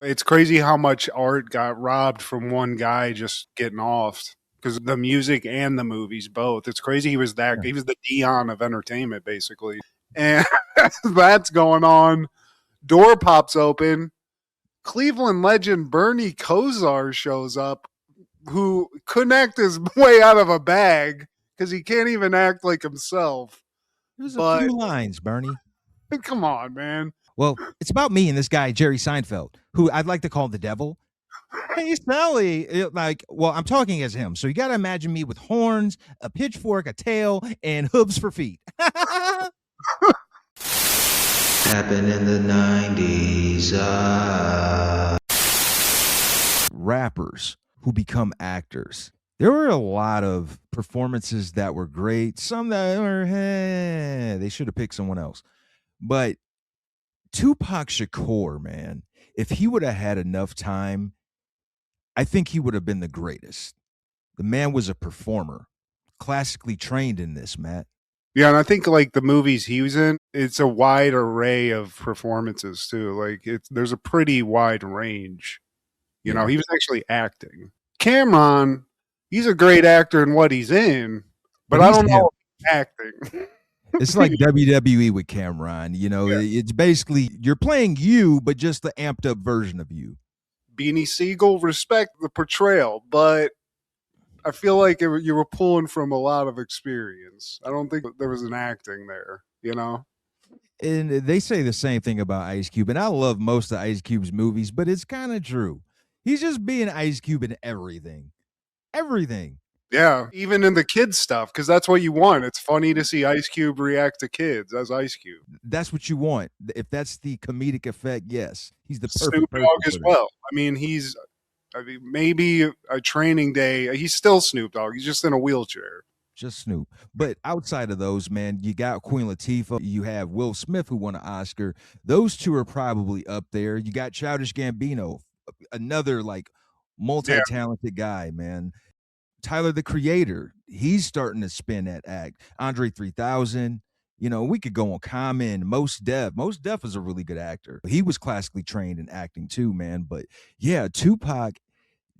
It's crazy how much art got robbed from one guy just getting off because the music and the movies both. It's crazy Yeah. he was the Dion of entertainment basically. And that's going on. Door pops open. Cleveland legend Bernie Kosar shows up, who couldn't act his way out of a bag because he can't even act like himself. There's a But few lines, Bernie. come on, man. Well, it's about me and this guy, Jerry Seinfeld, who I'd like to call the devil. Hey, Sally. Well, I'm talking as him. So you got to imagine me with horns, a pitchfork, a tail, and hooves for feet. Happened in the 90s. Rappers who become actors. There were a lot of performances that were great. Some that were, they should have picked someone else. But Tupac Shakur, man, if he would have had enough time, I think he would have been the greatest. The man was a performer, classically trained in this, Matt. Yeah, and I think like the movies he was in, it's a wide array of performances too. Like there's a pretty wide range. You know, Yeah. he was actually acting. Cameron, he's a great actor in what he's in, but I he's don't him. know if he's acting. It's like WWE with Cameron. You know, Yeah. it's basically you're playing you, but just the amped up version of you. Beanie Siegel, respect the portrayal, but I feel like you were pulling from a lot of experience. I don't think there was an acting there, you know? And they say the same thing about Ice Cube, and I love most of Ice Cube's movies, but it's kind of true. He's just being Ice Cube in everything. Everything. Yeah, even in the kids stuff, because that's what you want. It's funny to see Ice Cube react to kids as Ice Cube. That's what you want. If that's the comedic effect, yes. He's the perfect Snoop person Dogg as for it. well. I mean, maybe a training day. He's still Snoop Dogg. He's just in a wheelchair. Just Snoop. But outside of those, man, you got Queen Latifah. You have Will Smith, who won an Oscar. Those two are probably up there. You got Childish Gambino, another like multi-talented guy, man. Tyler, the Creator, he's starting to spin that act. Andre 3000. You know, we could go on Common, Most Def. Most Def is a really good actor. He was classically trained in acting too, man. But yeah, Tupac,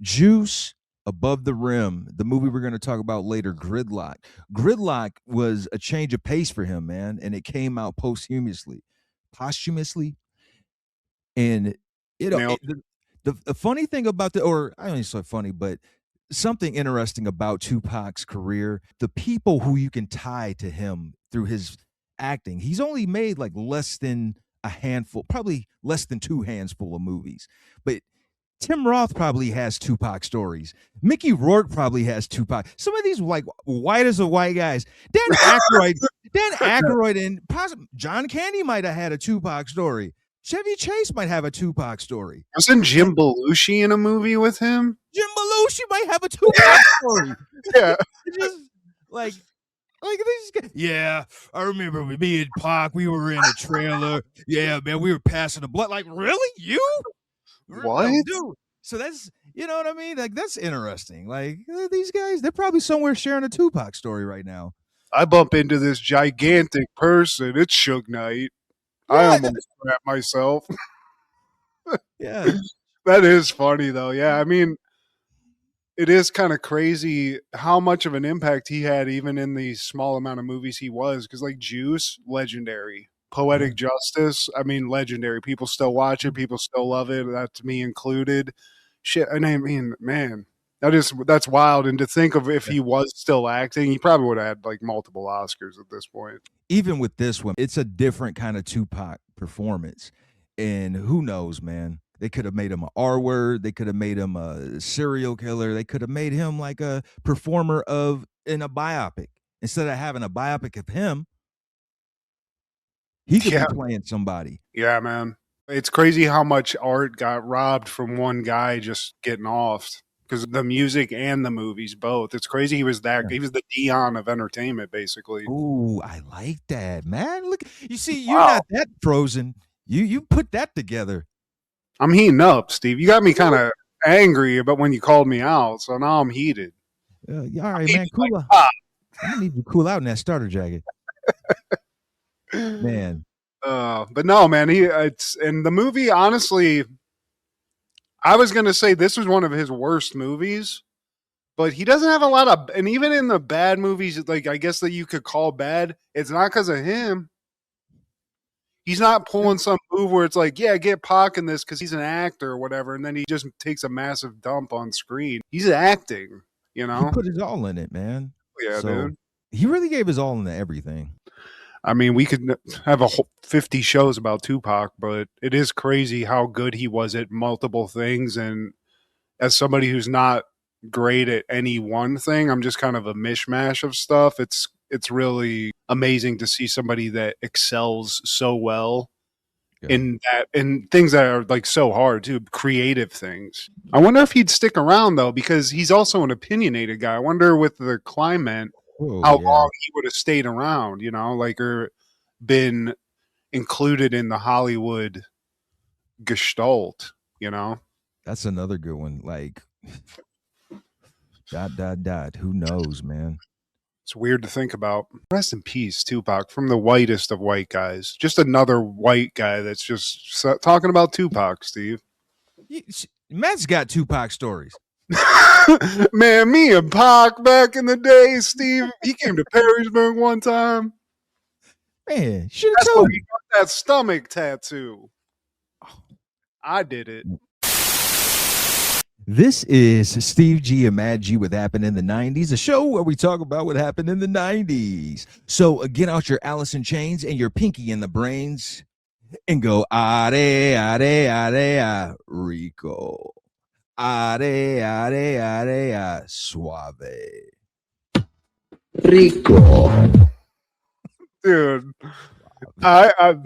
Juice, Above the Rim, the movie we're going to talk about later, Gridlock. Gridlock was a change of pace for him, man, and it came out posthumously. And the funny thing about or I don't even say funny, but something interesting about Tupac's career, the people who you can tie to him through his acting, he's only made like less than a handful, probably less than two handsful of movies. But Tim Roth probably has Tupac stories. Mickey Rourke probably has Tupac. Some of these like white as a white guys. Dan Aykroyd, and possibly John Candy might have had a Tupac story. Chevy Chase might have a Tupac story. Wasn't Jim Belushi in a movie with him? Jim Belushi might have a Tupac story. Yeah. Just like these guys. Yeah, I remember with me and Pac, we were in a trailer. Yeah, man, we were passing the blood. Like, really? You? What? Dude. So that's, you know what I mean? Like, that's interesting. Like, these guys, they're probably somewhere sharing a Tupac story right now. I bump into this gigantic person. It's Suge Knight. Yeah, I almost crap myself. Yeah. That is funny, though. Yeah, I mean, it is kind of crazy how much of an impact he had even in the small amount of movies he was. Because, like, Juice, legendary. Poetic Justice, I mean, legendary. People still watch it. People still love it. That's me included. Shit, and I mean, man, that's wild. And to think of if he was still acting, he probably would have had like multiple Oscars at this point. Even with this one, it's a different kind of Tupac performance. And who knows, man? They could have made him an R word. They could have made him a serial killer. They could have made him like a performer in a biopic. Instead of having a biopic of him, he could be playing somebody. Yeah, man. It's crazy how much art got robbed from one guy just getting off because the music and the movies both. It's crazy he was the Dion of entertainment, basically. Ooh, I like that, man. Look, you see, you're not that frozen. You put that together. I'm heating up, Steve. You got me kind of angry about when you called me out, so now I'm heated. All right, man. Cool out. I need you to cool out in that starter jacket. Man. But no, man, and the movie, honestly, I was gonna say this was one of his worst movies, but he doesn't have a lot of, and even in the bad movies, like I guess that you could call bad, it's not because of him. He's not pulling some move where it's like, yeah, get Pac in this because he's an actor or whatever, and then he just takes a massive dump on screen. He's acting, you He know? put his all in it, man. Yeah, So dude. he really gave his all into everything. I mean, we could have a whole 50 shows about Tupac, but it is crazy how good he was at multiple things. And as somebody who's not great at any one thing, I'm just kind of a mishmash of stuff. It's really amazing to see somebody that excels so well in things that are like so hard too, creative things. I wonder if he'd stick around though, because he's also an opinionated guy. I wonder with the climate how long he would have stayed around, you know, like or been included in the Hollywood gestalt, you know. That's another good one. Like dot. Who knows, man? It's weird to think about. Rest in peace, Tupac, from the whitest of white guys. Just another white guy that's just talking about Tupac, Steve. Matt's got Tupac stories. Man, me and Pac back in the day, Steve. He came to Perrysburg one time. Man, should have That's told why he got that stomach tattoo. I did it. This is Steve G and Mad G with Happened in the 90s, a show where we talk about what happened in the 90s. So get out your Alice in Chains and your pinky in the brains and go, are, are, Rico. Are, suave. Rico. Dude, I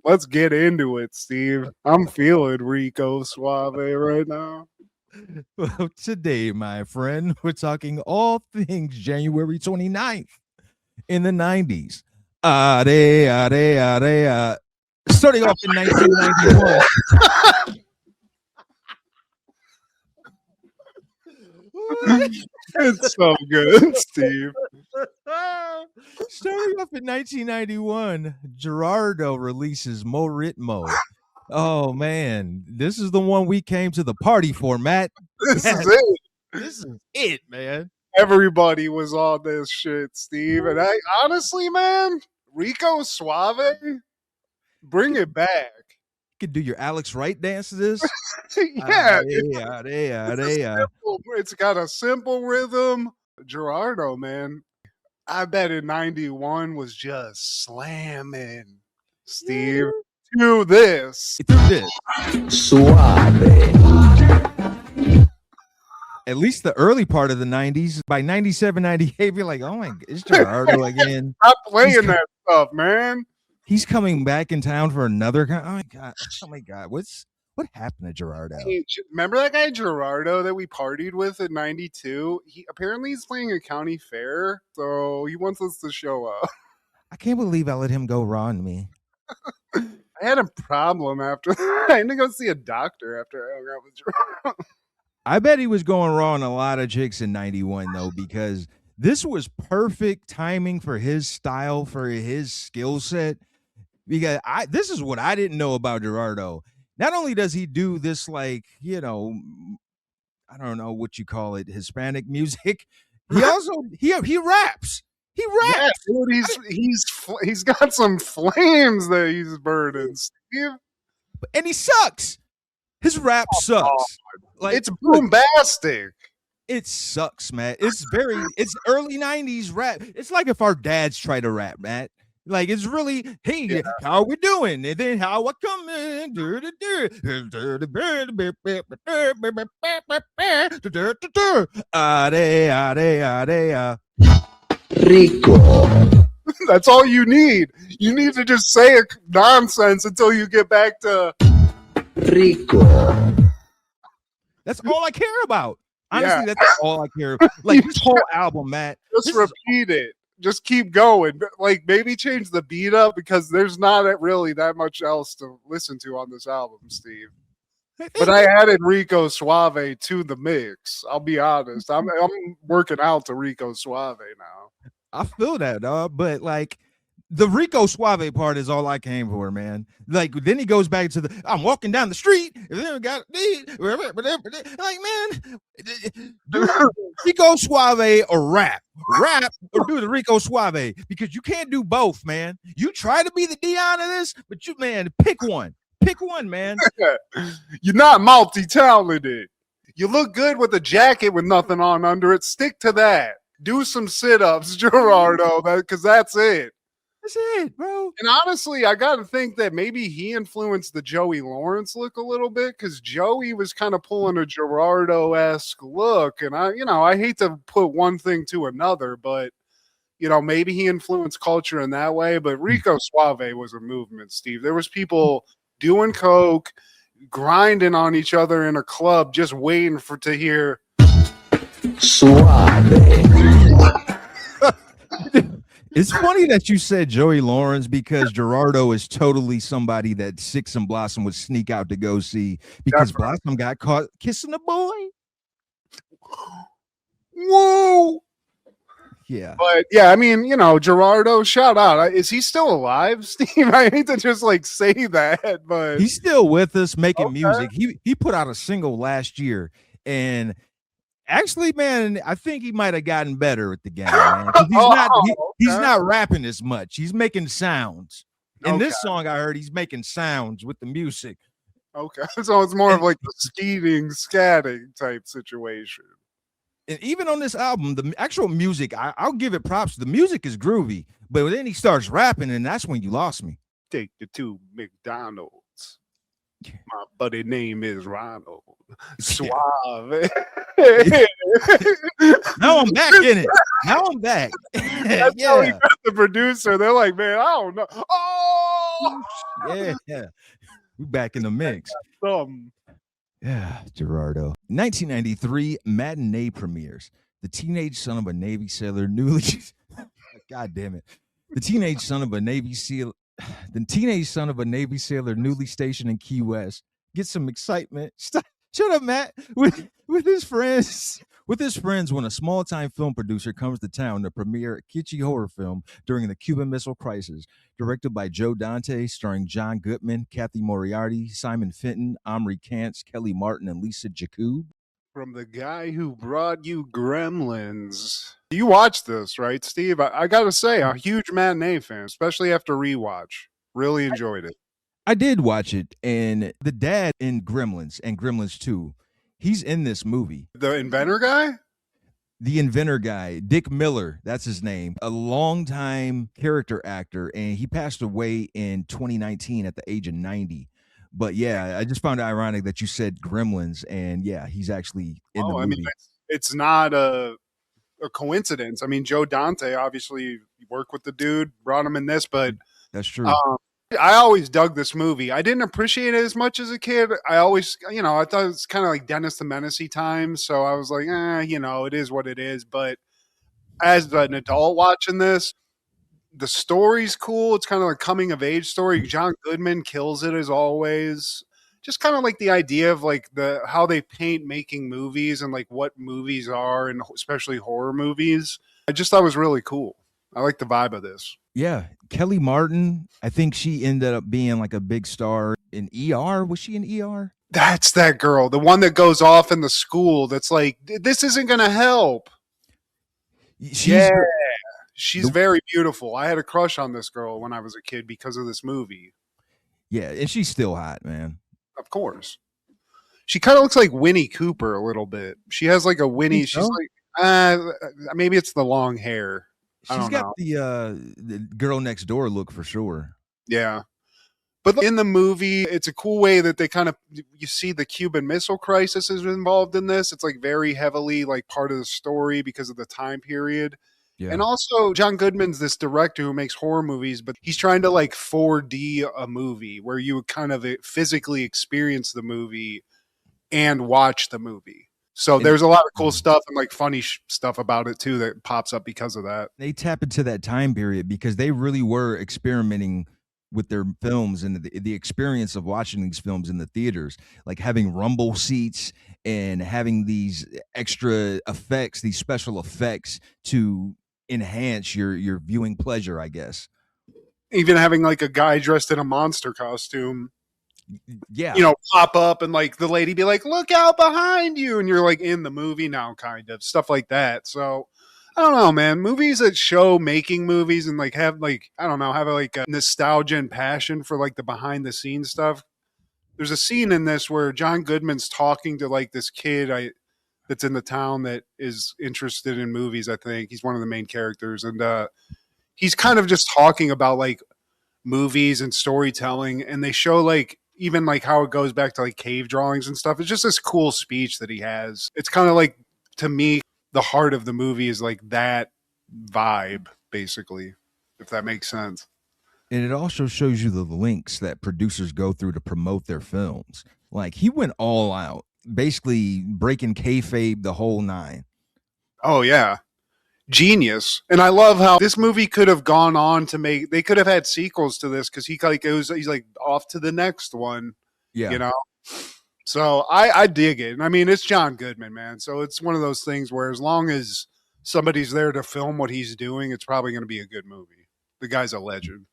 let's get into it, Steve. I'm feeling Rico Suave right now. Well, today, my friend, we're talking all things January 29th in the 90s. Starting off in 1991. It's so good, Steve. Starting off in 1991, Gerardo releases Mo Ritmo. Oh man, this is the one we came to the party for, Matt. This is it. This is it, man. Everybody was on this shit, Steve. And I honestly, man, Rico Suave, bring it back. You could do your Alex Wright dance to this. Yeah. It's got a simple rhythm. Gerardo, man, I bet in 91 was just slamming, Steve. To this. Suave. At least the early part of the 90s. By 97, 98, you're like, oh my God, it's Gerardo again. Stop playing that stuff, man. He's coming back in town for another. Oh my God. What happened to Gerardo? Hey, remember that guy Gerardo that we partied with in 92? Apparently he's playing a county fair, so he wants us to show up. I can't believe I let him go raw on me. I had a problem after I had to go see a doctor after I hung out with Gerardo. I bet he was going raw on a lot of chicks in 91 though, because this was perfect timing for his style, for his skill set. Because this is what I didn't know about Gerardo. Not only does he do this, like, you know, I don't know what you call it, Hispanic music. He also he raps. He raps. Yeah, dude, he's got some flames that he's burning, Steve. And he sucks. His rap sucks. Like, it's bombastic. It sucks, man. It's early 90s rap. It's like if our dads try to rap, man. Like, it's really, hey, how we doing? And then how I come in. Rico. That's all you need. You need to just say nonsense until you get back to Rico. That's all I care about. Honestly, that's all I care about. Like, this whole album, Matt. Just repeat it. Just keep going. Like, maybe change the beat up because there's not really that much else to listen to on this album, Steve. But I added Rico Suave to the mix. I'll be honest. I'm working out to Rico Suave now. I feel that, dog. But like, The Rico Suave part is all I came for, man. Like then he goes back to the I'm walking down the street, and then we got like, man, do Rico Suave or rap, or do the Rico Suave because you can't do both, man. You try to be the Dion of this, but you, man, pick one, man. You're not multi-talented. You look good with a jacket with nothing on under it. Stick to that. Do some sit-ups, Gerardo, because that's it. That's it, bro. And honestly, I got to think that maybe he influenced the Joey Lawrence look a little bit because Joey was kind of pulling a Gerardo-esque look. And I hate to put one thing to another, but maybe he influenced culture in that way. But Rico Suave was a movement, Steve. There was people doing coke, grinding on each other in a club, just waiting to hear Suave. It's funny that you said Joey Lawrence because Gerardo is totally somebody that Six and Blossom would sneak out to go see because Blossom got caught kissing a boy. Whoa. Yeah. But yeah, I mean, Gerardo, shout out. Is he still alive, Steve? I hate to just say that, but he's still with us making music. He put out a single last year, and actually, man, I think he might have gotten better at the game, man. He's not rapping as much. He's making sounds. In this song, I heard he's making sounds with the music. Okay, so it's more of like the skeeting, scatting type situation. And even on this album, the actual music, I'll give it props. The music is groovy, but then he starts rapping, and that's when you lost me. Take you to McDonald's. My buddy name is Ronald. Suave. Now I'm back in it. Now I'm back. That's how he got the producer. They're like, man, I don't know. Oh, yeah. We back in the mix. Yeah, Gerardo. 1993 matinee premieres. The teenage son of a Navy sailor newly. God damn it. The teenage son of a Navy sailor newly stationed in Key West gets some excitement. Shut up, Matt. With his friends. With his friends, when a small-time film producer comes to town to premiere a kitschy horror film during the Cuban Missile Crisis, directed by Joe Dante, starring John Goodman, Kathy Moriarty, Simon Fenton, Omri Kantz, Kelly Martin, and Lisa Jakub. From the guy who brought you Gremlins. You watched this, right, Steve? I got to say, a huge matinee fan, especially after rewatch. Really enjoyed it. I did watch it, and the dad in Gremlins and Gremlins 2, he's in this movie. The inventor guy? The inventor guy, Dick Miller, that's his name, a longtime character actor, and he passed away in 2019 at the age of 90. But yeah, I just found it ironic that you said Gremlins, and yeah, he's actually in the movie. I mean, it's not a coincidence. I mean, Joe Dante obviously worked with the dude, brought him in this, but that's true. I always dug this movie. I didn't appreciate it as much as a kid. I always, I thought it was kind of like Dennis the Menace times. So I was like, it is what it is. But as an adult watching this, the story's cool. It's kind of like coming of age story. John Goodman kills it as always. Just kind of like the idea of like how they paint making movies and like what movies are, and especially horror movies. I just thought it was really cool. I like the vibe of this. Yeah. Kelly Martin, I think she ended up being like a big star in ER. Was she in ER? That's that girl, the one that goes off in the school that's like, this isn't going to help. She's very beautiful. I had a crush on this girl when I was a kid because of this movie. Yeah, and she's still hot, man. Of course. She kind of looks like Winnie Cooper a little bit. She has like a Winnie. She's like, maybe it's the long hair. She's got the girl next door look for sure. Yeah. But in the movie, it's a cool way that they kind of, you see the Cuban Missile Crisis is involved in this. It's like very heavily like part of the story because of the time period. Yeah. And also John Goodman's this director who makes horror movies, but he's trying to like 4D a movie where you would kind of physically experience the movie and watch the movie. So there's a lot of cool stuff and like funny stuff about it too that pops up because of that. They tap into that time period because they really were experimenting with their films and the experience of watching these films in the theaters, like having rumble seats and having these extra effects, these special effects to enhance your viewing pleasure, I guess. even having like a guy dressed in a monster costume, Yeah. pop up and like the lady be like, "Look out behind you," and you're like in the movie now, kind of stuff like that. So I don't know, man. Movies that show making movies and like have like I don't know, have like a nostalgia and passion for like the behind the scenes stuff. There's a scene in this where John Goodman's talking to like this kid that's in the town that is interested in movies. I think he's one of the main characters, and he's kind of just talking about like movies and storytelling, and they show like even like how it goes back to like cave drawings and stuff. It's just this cool speech that he has. It's kind of like, to me, the heart of the movie is like that vibe, basically, if that makes sense. And it also shows you the links that producers go through to promote their films. Like he went all out, basically breaking kayfabe the whole nine. Oh yeah, genius. And I love how this movie could have gone on to make. They could have had sequels to this because he's like off to the next one. Yeah. So I dig it. And I mean, it's John Goodman, man. So it's one of those things where as long as somebody's there to film what he's doing, it's probably going to be a good movie. The guy's a legend.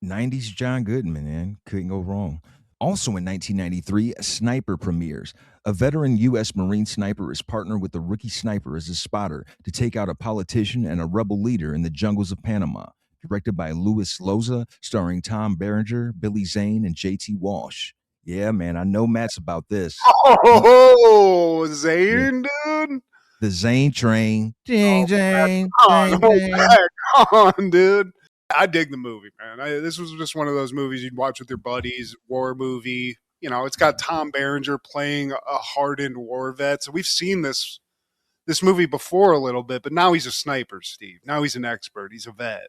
90s John Goodman, man. Couldn't go wrong. Also in 1993, Sniper premieres. A veteran U.S. Marine sniper is partnered with a rookie sniper as a spotter to take out a politician and a rebel leader in the jungles of Panama. Directed by Louis Loza, starring Tom Berenger, Billy Zane, and J.T. Walsh. Yeah, man, I know Matt's about this. Oh, Zane, dude. The Zane train. Ding, ding, ding, ding. Come on, dude. I dig the movie, man. This was just one of those movies you'd watch with your buddies, war movie. It's got Tom Berenger playing a hardened war vet. So we've seen this movie before a little bit, but now he's a sniper, Steve. Now he's an expert. He's a vet.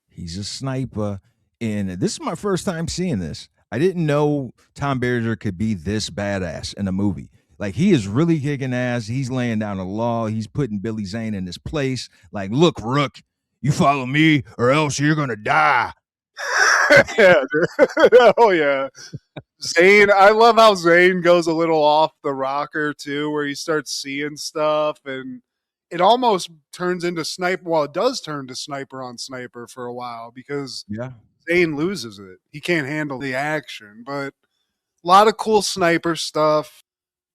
He's a sniper. And this is my first time seeing this. I didn't know Tom Berenger could be this badass in a movie. Like, he is really kicking ass. He's laying down the law. He's putting Billy Zane in his place. Like, look, Rook, you follow me or else you're going to die. Yeah. Oh, yeah. Zane, I love how Zane goes a little off the rocker, too, where he starts seeing stuff, and it almost turns into sniper. Well, it does turn to sniper on sniper for a while because Zane loses it. He can't handle the action, but a lot of cool sniper stuff.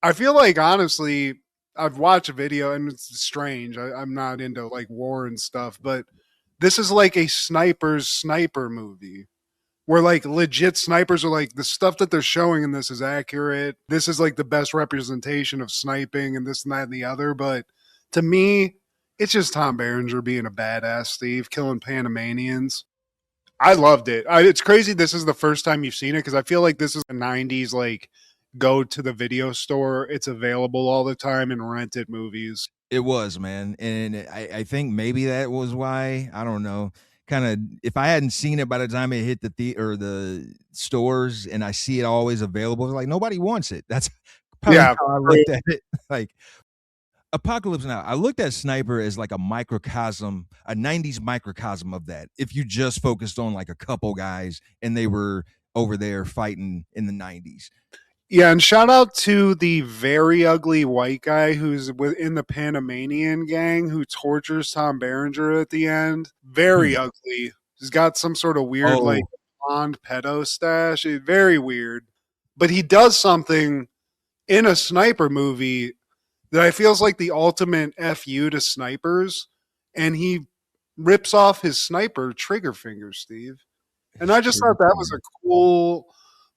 I feel like, honestly, I've watched a video, and it's strange. I'm not into, like, war and stuff, but this is like a sniper's sniper movie where, like, legit snipers are like, the stuff that they're showing in this is accurate. This is, like, the best representation of sniping and this and that and the other. But to me, it's just Tom Berenger being a badass, Steve, killing Panamanians. I loved it. It's crazy this is the first time you've seen it because I feel like this is the 90s, like, go to the video store, it's available all the time, and rent it movies. It was, man. And I think maybe that was why, I don't know, kind of, if I hadn't seen it by the time it hit the stores and I see it always available, like, nobody wants it. That's probably how I looked at it. Like, Apocalypse Now, I looked at Sniper as like a microcosm, a 90s microcosm of that. If you just focused on like a couple guys and they were over there fighting in the 90s. Yeah, and shout out to the very ugly white guy who's in the Panamanian gang who tortures Tom Berenger at the end. Very ugly. He's got some sort of weird, like, blonde pedo stash. Very weird. But he does something in a sniper movie that I feel is like the ultimate FU to snipers, and he rips off his sniper trigger finger, Steve. And I just thought that was a cool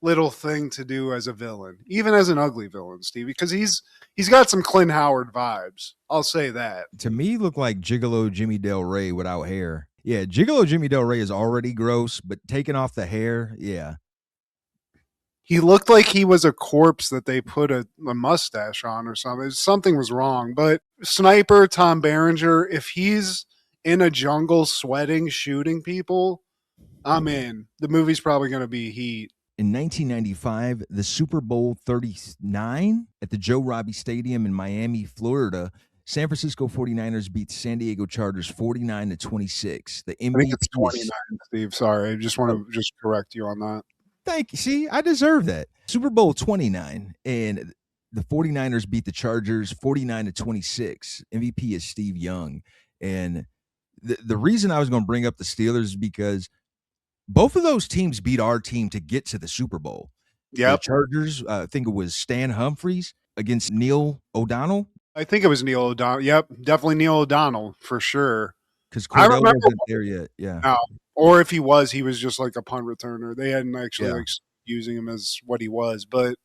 little thing to do as a villain, even as an ugly villain, Steve, because he's got some Clint Howard vibes. I'll say that. To me, he looked like Gigolo Jimmy Del Rey without hair. Yeah, Gigolo Jimmy Del Rey is already gross, but taking off the hair, yeah. He looked like he was a corpse that they put a mustache on or something. Something was wrong. But Sniper, Tom Berenger, if he's in a jungle sweating, shooting people, I'm in. The movie's probably going to be heat. In 1995, the Super Bowl 39 at the Joe Robbie Stadium in Miami, Florida, San Francisco 49ers beat San Diego Chargers 49-26. The MVP, I think it's 29, Steve. Sorry. I just want to correct you on that. Thank you. See, I deserve that. Super Bowl 29, and the 49ers beat the Chargers 49-26. MVP is Steve Young. And the reason I was going to bring up the Steelers is because Both of those teams beat our team to get to the Super Bowl. The Yep. Chargers, I think it was Stan Humphries against Neil O'Donnell. I think it was Neil O'Donnell. Yep, definitely Neil O'Donnell for sure. Because I Cordell remember wasn't there yet. Yeah. now, or if he was just like a punt returner. They hadn't actually Yeah. like using him as what he was, but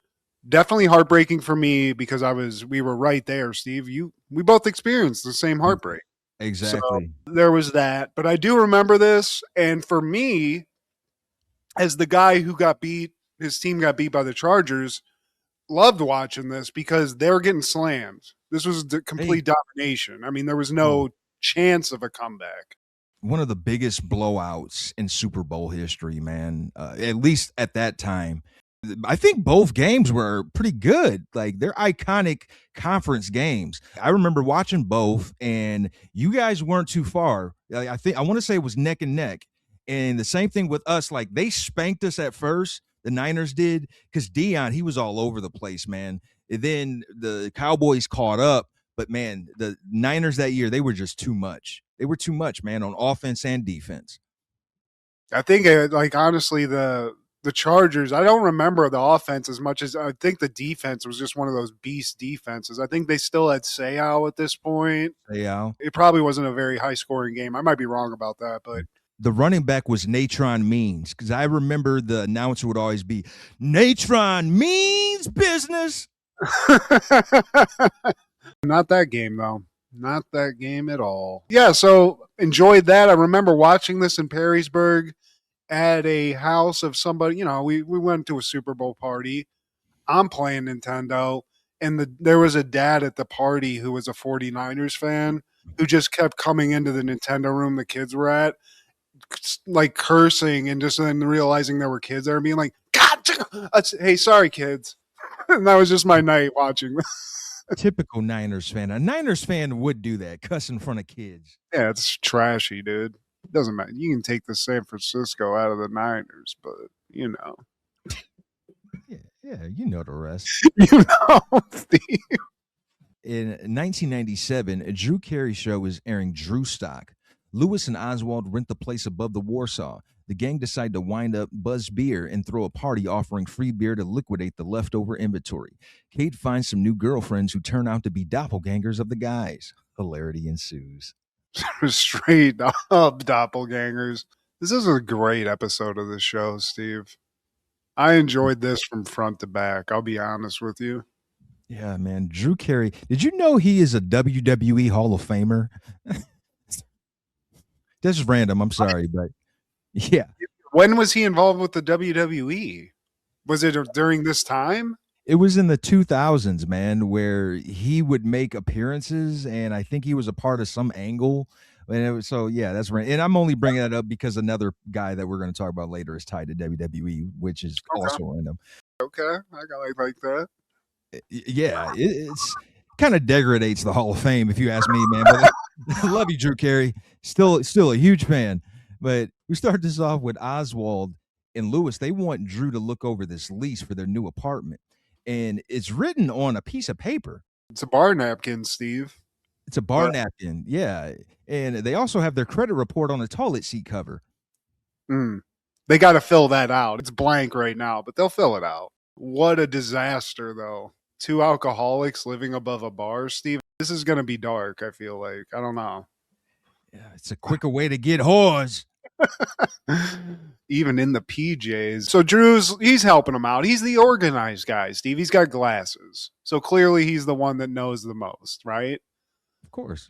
definitely heartbreaking for me because we were right there, Steve. We both experienced the same heartbreak. Exactly. So there was that, but I do remember this, and for me, as the guy who got beat, his team got beat by the Chargers, loved watching this because they were getting slammed. This was the complete domination. I mean, there was no chance of a comeback. One of the biggest blowouts in Super Bowl history, man. At least at that time. I think both games were pretty good. Like, they're iconic conference games. I remember watching both, and you guys weren't too far. I want to say it was neck and neck. And the same thing with us. Like, they spanked us at first. The Niners did, because Dion, he was all over the place, man. And then the Cowboys caught up. But, man, the Niners that year, they were just too much. They were too much, man, on offense and defense. I think, honestly, the Chargers, I don't remember the offense as much as I think the defense was just one of those beast defenses. I think they still had Seau at this point. Seau. It probably wasn't a very high-scoring game. I might be wrong about that, but the running back was Natron Means, because I remember the announcer would always be, Natron means business. Not that game, though. Not that game at all. Yeah, so enjoyed that. I remember watching this in Perrysburg at a house of somebody. You know, we went to a Super Bowl party. I'm playing Nintendo, and there was a dad at the party who was a 49ers fan who just kept coming into the Nintendo room the kids were at, like cursing, and just then realizing there were kids there and being like, God, hey, sorry, kids. And that was just my night watching. Typical Niners fan. A Niners fan would do that, cuss in front of kids. Yeah, it's trashy, dude. It doesn't matter. You can take the San Francisco out of the Niners, but you know. Yeah, you know the rest. You know, Steve. In 1997, a Drew Carey show was airing Drewstock. Lewis and Oswald rent the place above the Warsaw. The gang decide to wind up Buzz Beer and throw a party offering free beer to liquidate the leftover inventory. Kate finds some new girlfriends who turn out to be doppelgangers of the guys. Hilarity ensues. Straight up doppelgangers. This is a great episode of the show, Steve. I enjoyed this from front to back. I'll be honest with you. Yeah, man. Drew Carey. Did you know he is a WWE Hall of Famer? This is random. I'm sorry, but yeah. When was he involved with the WWE? Was it during this time? It was in the 2000s, man, where he would make appearances, and I think he was a part of some angle. And so, yeah, that's right. And I'm only bringing that up because another guy that we're going to talk about later is tied to WWE, which is also random. Okay, I like that. Yeah, it's kind of degrades the Hall of Fame, if you ask me, man. But I love you, Drew Carey. Still a huge fan. But we start this off with Oswald and Lewis. They want Drew to look over this lease for their new apartment. And it's written on a piece of paper. It's a bar napkin, Steve. It's a bar napkin, yeah. And they also have their credit report on the toilet seat cover. They got to fill that out. It's blank right now, but they'll fill it out. What a disaster, though. 2 alcoholics living above a bar, Steve. This is going to be dark, I feel like. I don't know. Yeah, it's a quicker way to get whores. Even in the PJs. So he's helping him out. He's the organized guy, Steve. He's got glasses. So clearly he's the one that knows the most, right? Of course.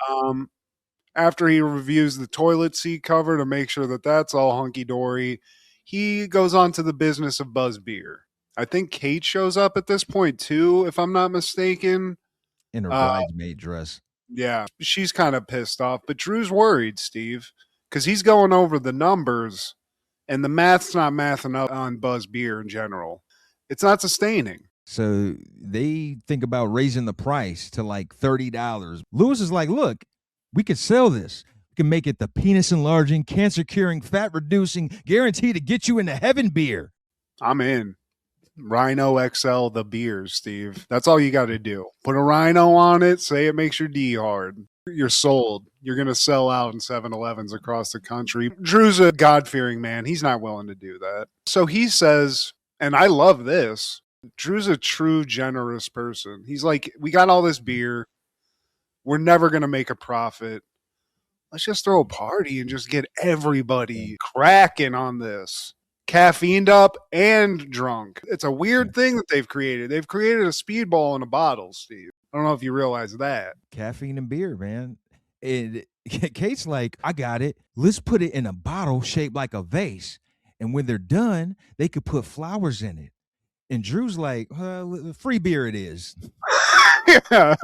After he reviews the toilet seat cover to make sure that that's all hunky-dory, he goes on to the business of Buzz Beer. I think Kate shows up at this point too, if I'm not mistaken. In her bridesmaid dress. Yeah, she's kind of pissed off, but Drew's worried, Steve, because he's going over the numbers, and the math's not mathing up on Buzz Beer in general. It's not sustaining. So they think about raising the price to like $30. Lewis is like, look, we could sell this. We can make it the penis enlarging, cancer curing, fat reducing, guaranteed to get you into heaven beer. I'm in. Rhino XL, the beers, Steve. That's all you got to do. Put a rhino on it, say it makes your D hard. You're sold. You're going to sell out in 7-Elevens across the country. Drew's a God-fearing man. He's not willing to do that. So he says, and I love this, Drew's a true generous person. He's like, we got all this beer. We're never going to make a profit. Let's just throw a party and just get everybody cracking on this. Caffeined up and drunk. It's a weird thing that they've created. They've created a speedball in a bottle, Steve. I don't know if you realize that. Caffeine and beer, man. And Kate's like, I got it. Let's put it in a bottle shaped like a vase. And when they're done, they could put flowers in it. And Drew's like, free beer it is. Yeah.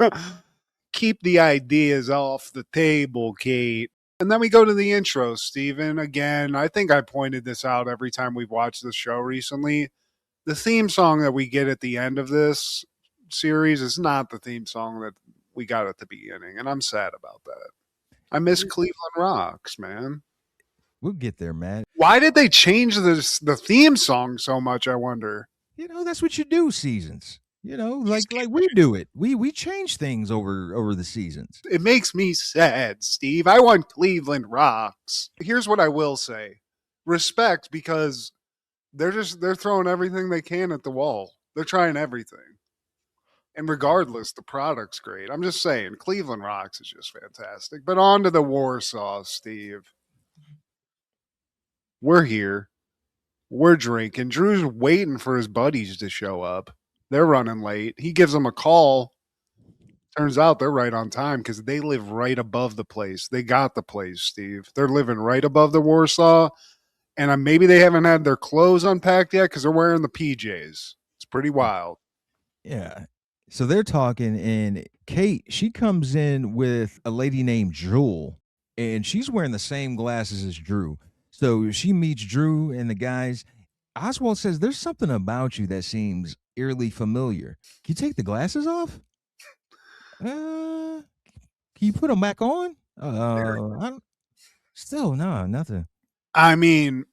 Keep the ideas off the table, Kate. And then we go to the intro, Steven. Again, I think I pointed this out every time we've watched this show recently. The theme song that we get at the end of this series is not the theme song that we got at the beginning, and I'm sad about that. I miss Cleveland Rocks, man. We'll get there, Matt. Why did they change the theme song so much, I wonder? That's what you do seasons. Like we do it. We change things over the seasons. It makes me sad, Steve. I want Cleveland Rocks. Here's what I will say. Respect, because they're throwing everything they can at the wall. They're trying everything. And regardless, the product's great. I'm just saying, Cleveland Rocks is just fantastic. But on to the Warsaw, Steve. We're here. We're drinking. Drew's waiting for his buddies to show up. They're running late. He gives them a call. Turns out they're right on time because they live right above the place. They got the place, Steve. They're living right above the Warsaw. And maybe they haven't had their clothes unpacked yet because they're wearing the PJs. It's pretty wild. Yeah. So they're talking, and Kate, she comes in with a lady named Jewel, and she's wearing the same glasses as Drew. So she meets Drew and the guys. Oswald says, there's something about you that seems eerily familiar. Can you take the glasses off? Can you put them back on? No, nothing. I mean,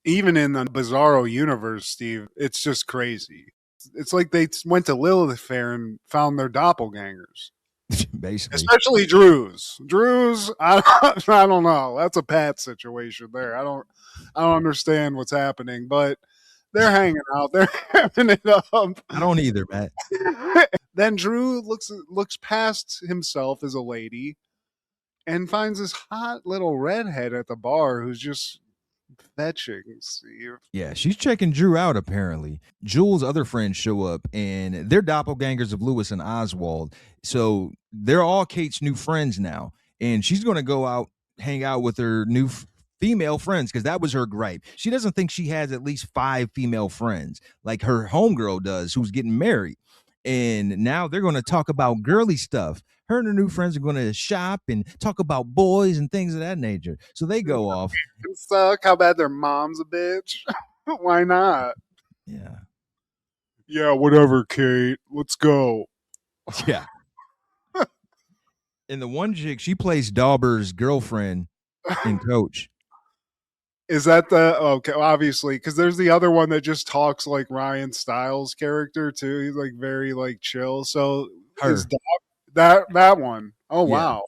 even in the Bizarro universe, Steve, it's just crazy. It's like they went to Lilith Fair and found their doppelgängers. Basically. Especially Drew's. I don't know. That's a Pat situation there. I don't understand what's happening, but they're hanging out. They're having it up. I don't either, Matt. Then Drew looks past himself as a lady and finds this hot little redhead at the bar who's just fetching, Steve. Yeah, she's checking Drew out, apparently. Jules' other friends show up, and they're doppelgangers of Lewis and Oswald. So they're all Kate's new friends now. And she's going to go out, hang out with her new female friends, because that was her gripe. She doesn't think she has at least 5 female friends, like her homegirl does, who's getting married. And now they're going to talk about girly stuff. Her and her new friends are going to shop and talk about boys and things of that nature. So they go off. Suck. How bad their mom's a bitch? Why not? Yeah. Yeah, whatever, Kate. Let's go. Yeah. And the one chick, she plays Dauber's girlfriend in Coach. Is that the okay? Obviously, because there's the other one that just talks like Ryan Stiles' character too. He's like very like chill. So is that one? Oh Yeah. wow,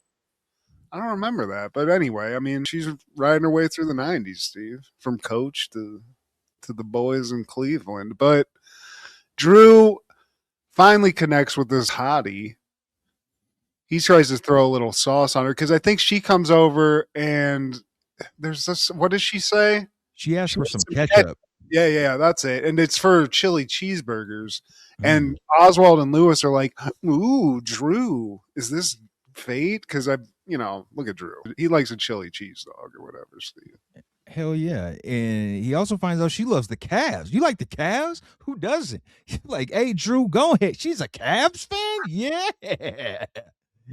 I don't remember that. But anyway, I mean, she's riding her way through the '90s, Steve, from Coach to the boys in Cleveland. But Drew finally connects with this hottie. He tries to throw a little sauce on her because I think she comes over and there's this. What does she say? She asked for some ketchup. Yeah, that's it. And it's for chili cheeseburgers. And Oswald and Lewis are like, ooh, Drew, is this fate? Because look at Drew. He likes a chili cheese dog or whatever, Steve. Hell yeah. And he also finds out she loves the Cavs. You like the Cavs? Who doesn't? Like, hey, Drew, go ahead. She's a Cavs fan? Yeah.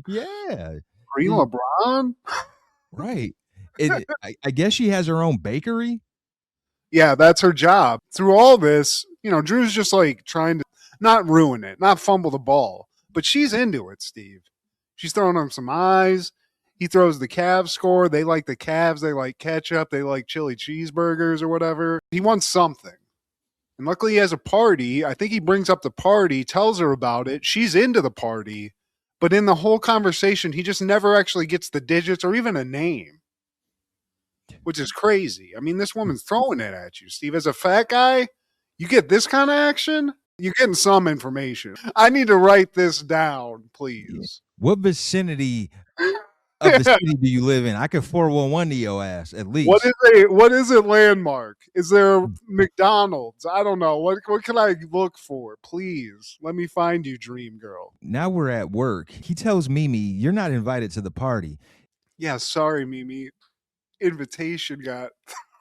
Yeah. Green LeBron? Right. I guess she has her own bakery. Yeah, that's her job. Through all this, Drew's just like trying to not ruin it, not fumble the ball. But she's into it, Steve. She's throwing him some eyes. He throws the Cavs score. They like the Cavs. They like ketchup. They like chili cheeseburgers or whatever. He wants something. And luckily he has a party. I think he brings up the party, tells her about it. She's into the party. But in the whole conversation, he just never actually gets the digits or even a name, which is crazy. I mean, this woman's throwing it at you, Steve. As a fat guy, you get this kind of action? You're getting some information. I need to write this down, please. What vicinity of the city do you live in? I could 411 to your ass at least. What is a landmark? Is there a McDonald's? I don't know. What can I look for? Please let me find you, dream girl. Now we're at work. He tells Mimi, "You're not invited to the party." Yeah, sorry, Mimi. Invitation got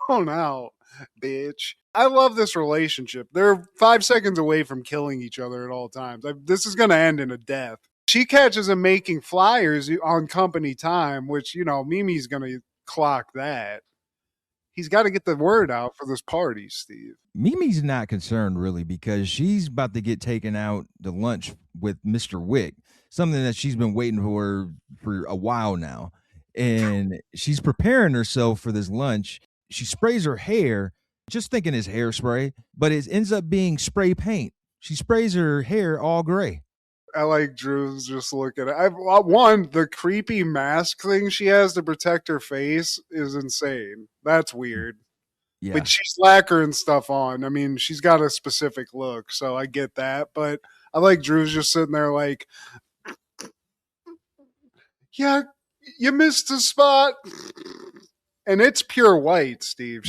thrown out, bitch. I love this relationship. They're 5 seconds away from killing each other at all times. This is going to end in a death. She catches him making flyers on company time, which, Mimi's going to clock that. He's got to get the word out for this party, Steve. Mimi's not concerned really because she's about to get taken out to lunch with Mr. Wick, something that she's been waiting for a while now. And she's preparing herself for this lunch. She sprays her hair, just thinking it's hairspray, but it ends up being spray paint. She sprays her hair all gray. I like Drew's just looking at it. One, the creepy mask thing she has to protect her face is insane. That's weird. Yeah. But she's lacquer and stuff on. I mean, she's got a specific look, so I get that. But I like Drew's just sitting there like, yeah, you missed a spot. And it's pure white, Steve.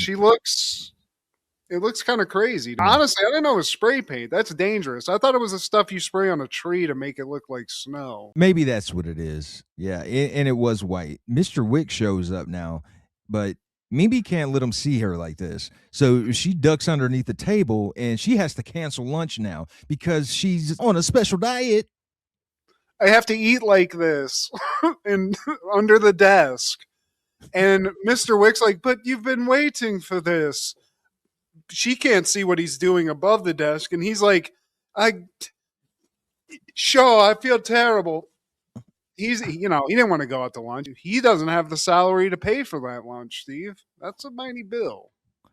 It looks kind of crazy. Honestly, I didn't know it was spray paint. That's dangerous. I thought it was the stuff you spray on a tree to make it look like snow. Maybe that's what it is. Yeah, and it was white. Mr. Wick shows up now, but Mimi can't let him see her like this. So she ducks underneath the table, and she has to cancel lunch now because she's on a special diet. I have to eat like this and under the desk. And Mr. Wick's like, but you've been waiting for this. She can't see what he's doing above the desk. And he's like, I feel terrible. He didn't want to go out to lunch. He doesn't have the salary to pay for that lunch, Steve. That's a mighty bill.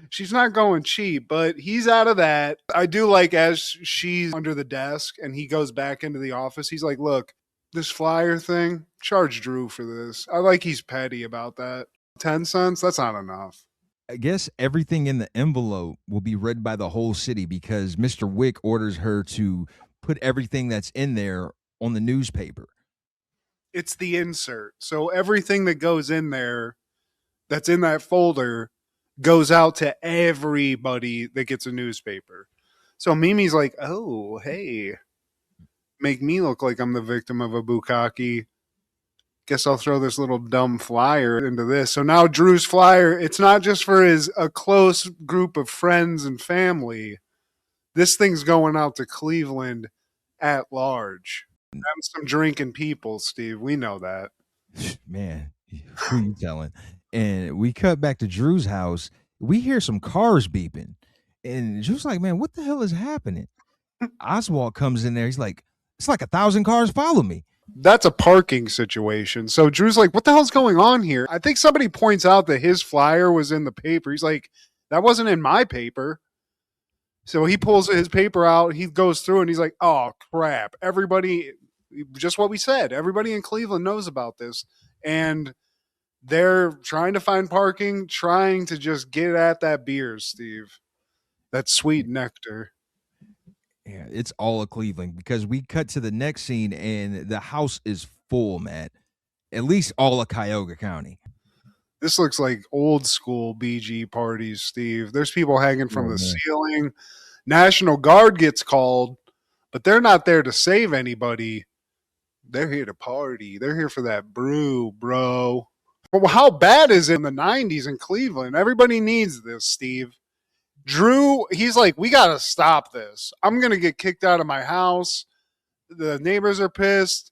She's not going cheap, but he's out of that. I do like as she's under the desk and he goes back into the office, he's like, look, this flyer thing, charge Drew for this. I like he's petty about that. 10 cents? That's not enough. I guess everything in the envelope will be read by the whole city because Mr. Wick orders her to put everything that's in there on the newspaper. It's the insert. So everything that goes in there that's in that folder goes out to everybody that gets a newspaper. So Mimi's like, oh, hey, make me look like I'm the victim of a bukkake. Guess I'll throw this little dumb flyer into this. So now Drew's flyer, it's not just for a close group of friends and family. This thing's going out to Cleveland at large. Having some drinking people, Steve. We know that. Man, who you telling? And we cut back to Drew's house. We hear some cars beeping. And Drew's like, man, what the hell is happening? Oswald comes in there. He's like, it's like 1,000 cars follow me. That's a parking situation. So Drew's like, what the hell's going on here? I think somebody points out that his flyer was in the paper. He's like, that wasn't in my paper. So he pulls his paper out. He goes through and he's like, oh, crap. Everybody, just what we said, everybody in Cleveland knows about this. And they're trying to find parking, trying to just get at that beer, Steve. That sweet nectar. Yeah, it's all of Cleveland because we cut to the next scene and the house is full, man. At least all of Cuyahoga County. This looks like old school BG parties, Steve. There's people hanging from the ceiling. National Guard gets called, but they're not there to save anybody. They're here to party. They're here for that brew, bro. Well, how bad is it in the 90s in Cleveland? Everybody needs this, Steve. Drew, he's like, we got to stop this. I'm going to get kicked out of my house. The neighbors are pissed.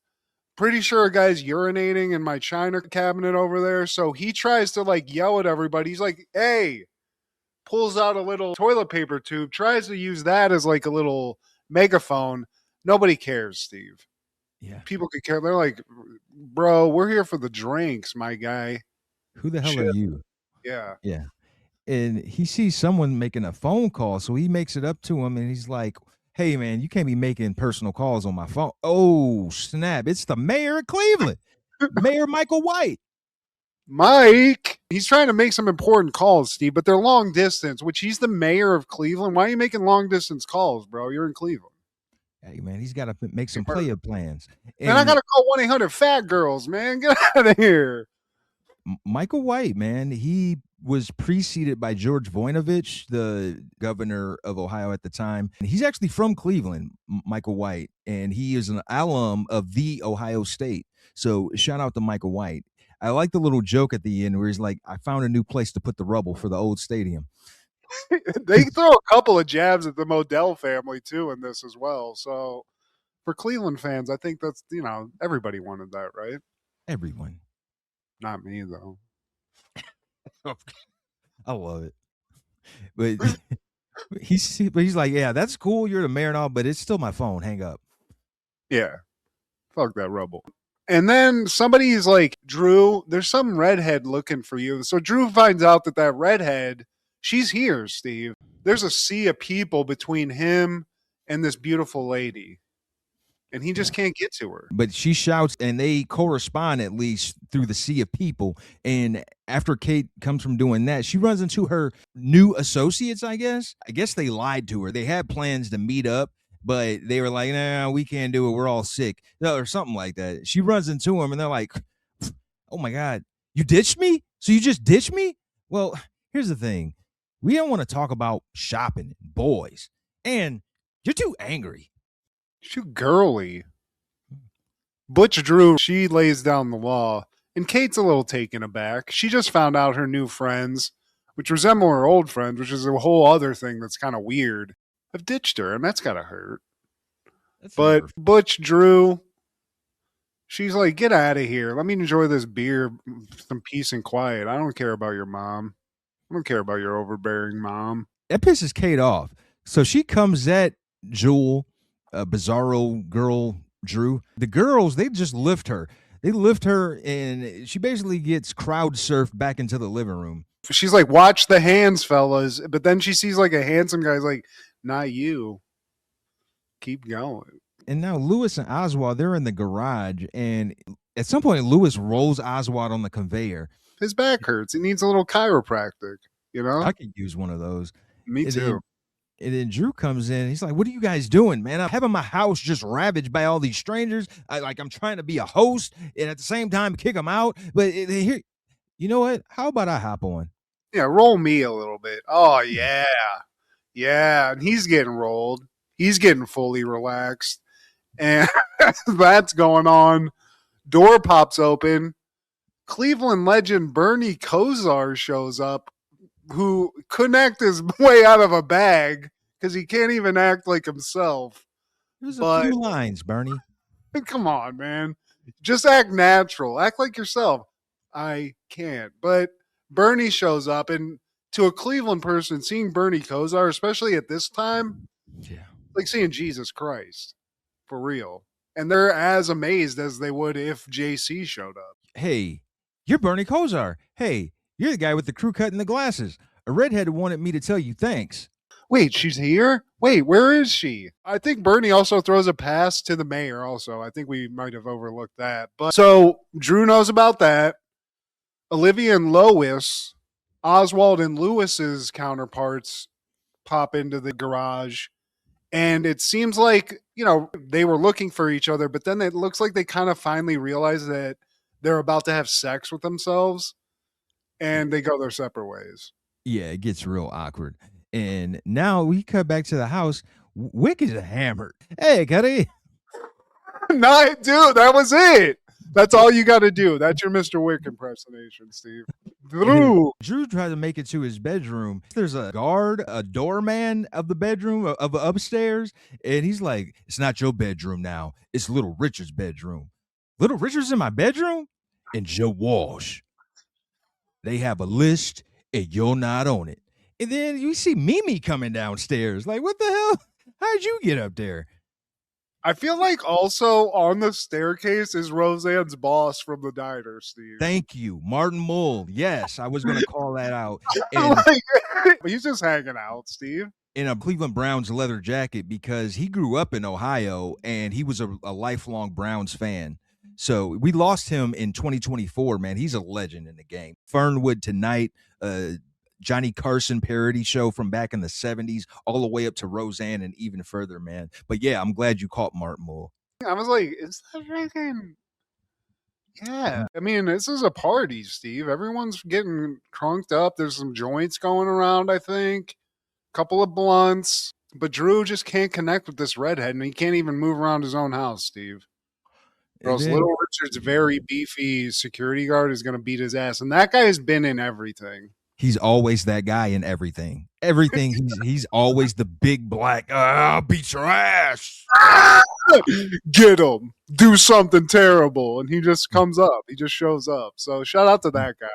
Pretty sure a guy's urinating in my china cabinet over there. So he tries to like yell at everybody. He's like, hey, pulls out a little toilet paper tube, tries to use that as like a little megaphone. Nobody cares, Steve. Yeah. People could care. They're like, bro, we're here for the drinks, my guy. Who the hell are you? Yeah. Yeah. And he sees someone making a phone call, so he makes it up to him, and he's like, Hey, man, you can't be making personal calls on my phone. Oh, snap. It's the mayor of Cleveland, Mayor Michael White. Mike, he's trying to make some important calls, Steve, but they're long distance, which he's the mayor of Cleveland. Why are you making long distance calls, bro? You're in Cleveland. Hey, man, he's got to make some player plans. Man, I got to call 1-800-FAT-GIRLS, man. Get out of here. Michael White, man, he was preceded by George Voinovich, the governor of Ohio at the time. He's actually from Cleveland, Michael White, and he is an alum of the Ohio State. So shout out to Michael White. I like the little joke at the end where he's like, I found a new place to put the rubble for the old stadium. They throw a couple of jabs at the Modell family, too, in this as well. So for Cleveland fans, I think that's, everybody wanted that, right? Everyone. Not me, though. I love it. But he's like, yeah, that's cool. You're the mayor and all, but it's still my phone. Hang up. Yeah. Fuck that rubble. And then somebody's like, Drew, there's some redhead looking for you. So Drew finds out that redhead, she's here, Steve. There's a sea of people between him and this beautiful lady. And he just can't get to her. But she shouts, and they correspond at least through the sea of people. And after Kate comes from doing that, she runs into her new associates, I guess. I guess they lied to her. They had plans to meet up, but they were like, nah, we can't do it. We're all sick. Or something like that. She runs into them, and they're like, oh, my God, you ditched me? So you just ditched me? Well, here's the thing. We don't want to talk about shopping and boys. And you're too angry. Too girly. Butch Drew, she lays down the law, and Kate's a little taken aback. She just found out her new friends, which resemble her old friends, which is a whole other thing that's kind of weird, have ditched her, and that's gotta hurt. But Butch Drew, she's like, get out of here. Let me enjoy this beer, some peace and quiet. I don't care about your mom. I don't care about your overbearing mom. That pisses Kate off. So she comes at Jewel, Bizarro girl Drew. The girls, they just lift her. They lift her, and she basically gets crowd surfed back into the living room. She's like, watch the hands, fellas. But then she sees like a handsome guy's like, not you. Keep going. And now Lewis and Oswald, they're in the garage, and at some point, Lewis rolls Oswald on the conveyor. His back hurts. He needs a little chiropractic, I could use one of those. Me too. And then Drew comes in. He's like, what are you guys doing, man? I'm having my house just ravaged by all these strangers. I'm trying to be a host and at the same time kick them out. But here, you know what? How about I hop on? Yeah, roll me a little bit. Oh, yeah. Yeah. And he's getting rolled. He's getting fully relaxed. And that's going on. Door pops open. Cleveland legend Bernie Kosar shows up, who couldn't act his way out of a bag because he can't even act like himself. There's a few lines, Bernie. Come on, man. Just act natural. Act like yourself. I can't. But Bernie shows up, and to a Cleveland person, seeing Bernie Kosar, especially at this time, like seeing Jesus Christ. For real. And they're as amazed as they would if JC showed up. Hey, you're Bernie Kosar. Hey, you're the guy with the crew cut and the glasses. A redhead wanted me to tell you thanks. Wait, she's here? Wait, where is she? I think Bernie also throws a pass to the mayor also. I think we might have overlooked that. But so Drew knows about that. Olivia and Lois, Oswald and Lewis's counterparts, pop into the garage. And it seems like, they were looking for each other, but then it looks like they kind of finally realize that they're about to have sex with themselves. And they go their separate ways. Yeah, it gets real awkward. And now we cut back to the house. Wick is hammered. Hey, Carey. No, dude, that was it. That's all you got to do. That's your Mr. Wick impersonation, Steve. Drew tried to make it to his bedroom. There's a guard, a doorman of the bedroom, of upstairs. And he's like, it's not your bedroom now. It's Little Richard's bedroom. Little Richard's in my bedroom? And Joe Walsh. They have a list, and you're not on it. And then you see Mimi coming downstairs. Like, what the hell? How'd you get up there? I feel like also on the staircase is Roseanne's boss from the diner, Steve. Thank you. Martin Mull. Yes, I was going to call that out. And he's just hanging out, Steve. in a Cleveland Browns leather jacket because he grew up in Ohio and he was a lifelong Browns fan. So we lost him in 2024, man. He's a legend in the game. Fernwood Tonight, Johnny Carson parody show from back in the 70s, all the way up to Roseanne and even further, man. But yeah, I'm glad you caught Martin Mull. I was like, is that freaking... Yeah. I mean, this is a party, Steve. Everyone's getting crunked up. There's some joints going around, I think. Couple of blunts. But Drew just can't connect with this redhead, and he can't even move around his own house, Steve. Or else Little Richard's very beefy security guard is going to beat his ass. And that guy has been in everything. He's always that guy in everything. Everything. He's always the big black, I'll beat your ass. Get him. Do something terrible. And he just comes up. He just shows up. So shout out to that guy.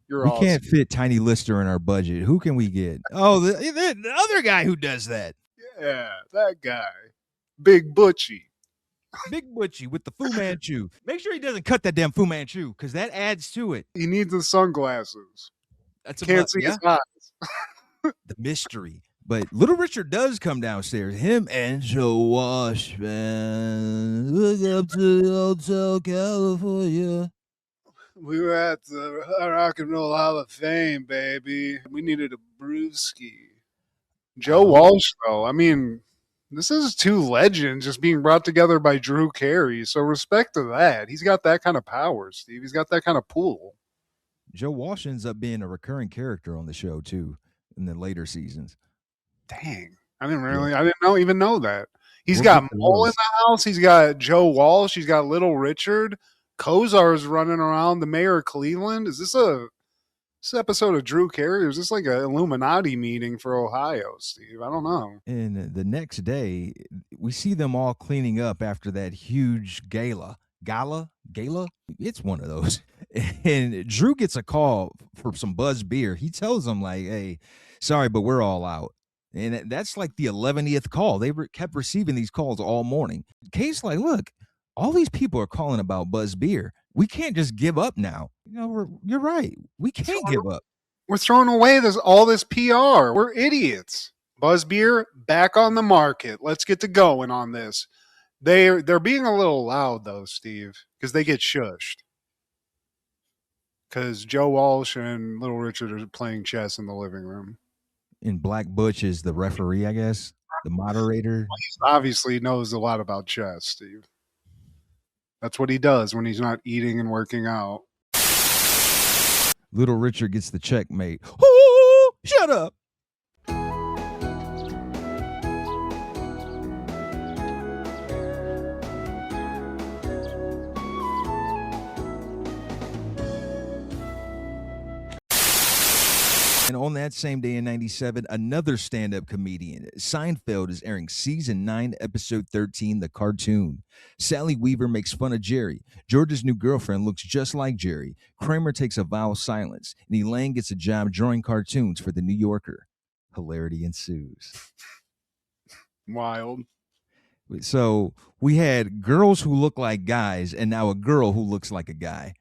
You're awesome. We can't fit Tiny Lister in our budget. Who can we get? Oh, the other guy who does that. Yeah, that guy. Big Butchie. Big Butchie with the Fu Manchu. Make sure he doesn't cut that damn Fu Manchu because that adds to it. He needs the sunglasses. That's Can't see his eyes. The mystery. But Little Richard does come downstairs. Him and Joe Washman. Look up to the Hotel California. We were at the Rock and Roll Hall of Fame, baby. We needed a brewski. Joe Walsh, though, I mean, this is two legends just being brought together by Drew Carey. So respect to that. He's got that kind of power, Steve. He's got that kind of pull. Joe Walsh ends up being a recurring character on the show, too, in the later seasons. Dang. I didn't even know that. He's got Mole in the house. He's got Joe Walsh. He's got Little Richard. Kozar's running around, the mayor of Cleveland. Is this episode of Drew Carey, or is this like an Illuminati meeting for Ohio, Steve? I don't know. And the next day, we see them all cleaning up after that huge gala. It's one of those. And Drew gets a call for some Buzz beer. He tells them like, hey, sorry, but we're all out. And that's like the 11th call. They kept receiving these calls all morning. Kate's like, look, all these people are calling about Buzz beer. We can't just give up now. You're right. We can't give up. We're throwing away all this PR. We're idiots. Buzz beer back on the market. Let's get to going on this. They're being a little loud though, Steve, because they get shushed. Because Joe Walsh and Little Richard are playing chess in the living room. And Black Butch is the referee, I guess, the moderator. Well, he obviously knows a lot about chess, Steve. That's what he does when he's not eating and working out. Little Richard gets the checkmate. Oh, shut up. And on that same day in 97, another stand-up comedian, Seinfeld, is airing season 9, episode 13, the cartoon. Sally Weaver makes fun of Jerry. George's new girlfriend looks just like Jerry. Kramer takes a vow of silence, and Elaine gets a job drawing cartoons for the New Yorker. Hilarity ensues. Wild. So we had girls who look like guys, and now a girl who looks like a guy.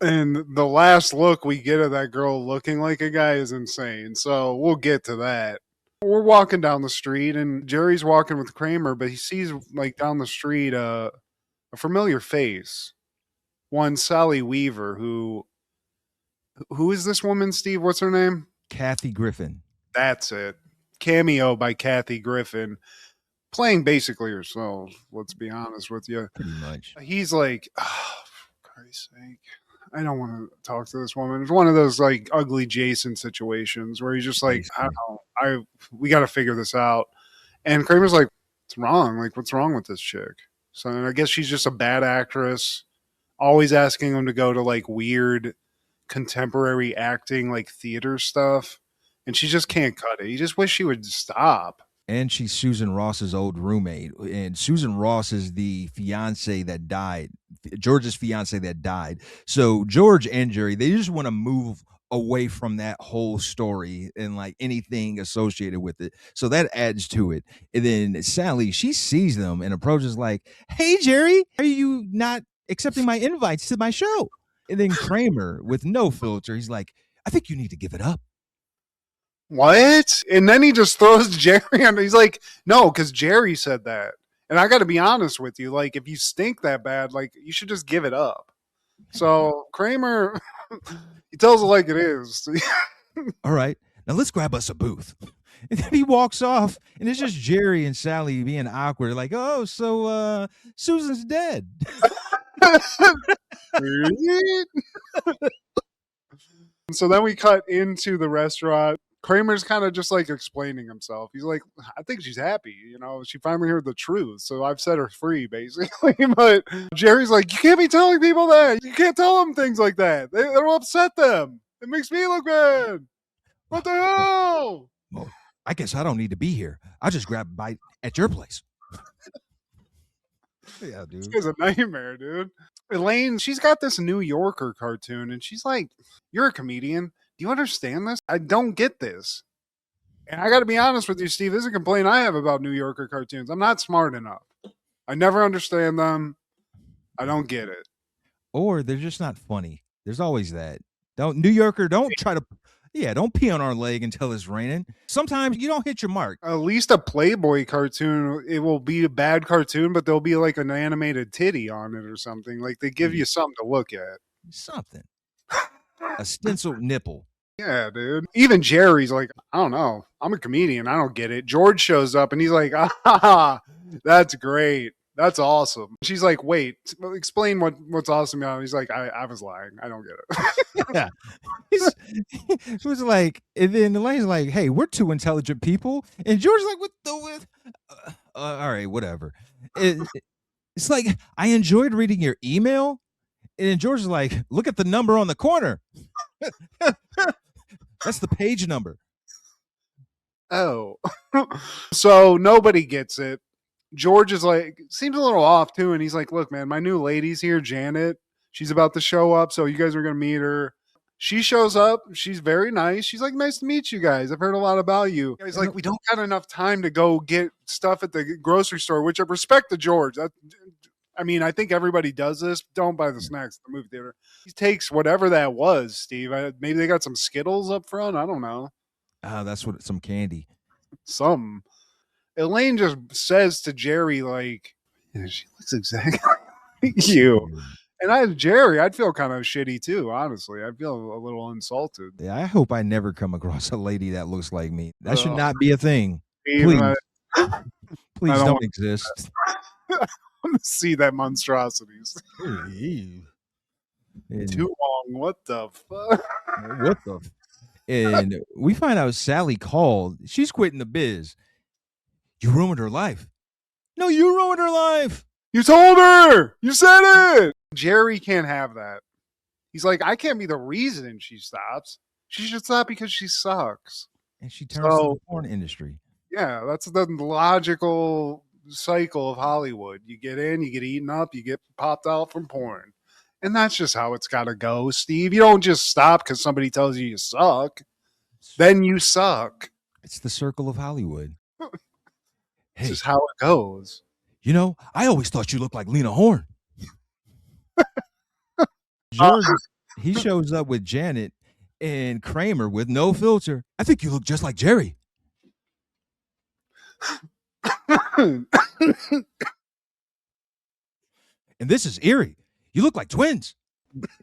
And the last look we get of that girl looking like a guy is insane. So we'll get to that. We're walking down the street, and Jerry's walking with Kramer, but he sees, like, down the street a familiar face. One Sally Weaver, who is this woman, Steve? What's her name? Kathy Griffin. That's it. Cameo by Kathy Griffin. Playing basically herself, let's be honest with you. Pretty much. He's like, oh, for Christ's sake. I don't want to talk to this woman. It's one of those like ugly Jason situations where he's just like, I don't know, we got to figure this out. And Kramer's like, what's wrong? Like, what's wrong with this chick? So I guess she's just a bad actress, always asking him to go to like weird contemporary acting, like theater stuff. And she just can't cut it. You just wish she would stop. And she's Susan Ross's old roommate. And Susan Ross is the fiance that died, George's fiance that died. So George and Jerry, they just want to move away from that whole story and like anything associated with it. So that adds to it. And then Sally, she sees them and approaches like, hey, Jerry, are you not accepting my invites to my show? And then Kramer, with no filter, he's like, I think you need to give it up. what? And then he just throws Jerry on. He's like, no, because Jerry said that. And I got to be honest with you. Like, if you stink that bad, like, you should just give it up. So Kramer, he tells it like it is. All right, now let's grab us a booth. And then he walks off, and it's just Jerry and Sally being awkward. Like, oh, so Susan's dead. So then we cut into the restaurant. Kramer's kind of just like explaining himself. He's like, I think she's happy. You know, she finally heard the truth. So I've set her free, basically. But Jerry's like, you can't be telling people that. You can't tell them things like that. It'll upset them. It makes me look bad. What the hell? Well, I guess I don't need to be here. I'll just grab a bite at your place. Yeah, dude. This guy's a nightmare, dude. Elaine, she's got this New Yorker cartoon, and she's like, you're a comedian. Do you understand this? I don't get this. And I got to be honest with you, Steve. This is a complaint I have about New Yorker cartoons. I'm not smart enough. I never understand them. I don't get it. Or they're just not funny. There's always that. Don't try to... Yeah, don't pee on our leg until it's raining. Sometimes you don't hit your mark. At least a Playboy cartoon, it will be a bad cartoon, but there'll be like an animated titty on it or something. Like they give you something to look at. Something. A stenciled nipple. Yeah, dude. Even Jerry's like, I don't know. I'm a comedian. I don't get it. George shows up and he's like, ah, that's great. That's awesome. She's like, wait, explain what's awesome about it. He's like, I was lying. I don't get it. Yeah. He was like, and then Elaine's like, hey, we're two intelligent people. And George's like, what the all right, whatever. It's like, I enjoyed reading your email. And then George is like, look at the number on the corner. That's the page number. Oh. So nobody gets it. George is like, seems a little off too. And he's like, look, man, my new lady's here, Janet. She's about to show up. So you guys are going to meet her. She shows up. She's very nice. She's like, nice to meet you guys. I've heard a lot about you. He's like, we don't got enough time to go get stuff at the grocery store, which I respect to George. I mean, I think everybody does this. Don't buy the snacks at the movie theater. He takes whatever that was, Steve. Maybe they got some Skittles up front. I don't know. That's some candy. Some. Elaine just says to Jerry, like, yeah, she looks exactly like you. And Jerry, I'd feel kind of shitty too, honestly. I'd feel a little insulted. Yeah, I hope I never come across a lady that looks like me. That should not be a thing. Steve, Please don't exist. I want to see that monstrosities. And Too long. What the fuck? What the? And we find out Sally called. She's quitting the biz. You ruined her life. No, you ruined her life. You told her. You said it. Jerry can't have that. He's like, I can't be the reason she stops. She should stop because she sucks. And she turns to the porn industry. Yeah, that's the logical cycle of Hollywood. You get in, you get eaten up, you get popped out from porn. And that's just how it's got to go, Steve. You don't just stop because somebody tells you suck. Then you suck. It's the circle of Hollywood. Hey, this is how it goes. You know, I always thought you looked like Lena Horne. George, he shows up with Janet and Kramer with no filter. I think you look just like Jerry. And this is eerie. You look like twins.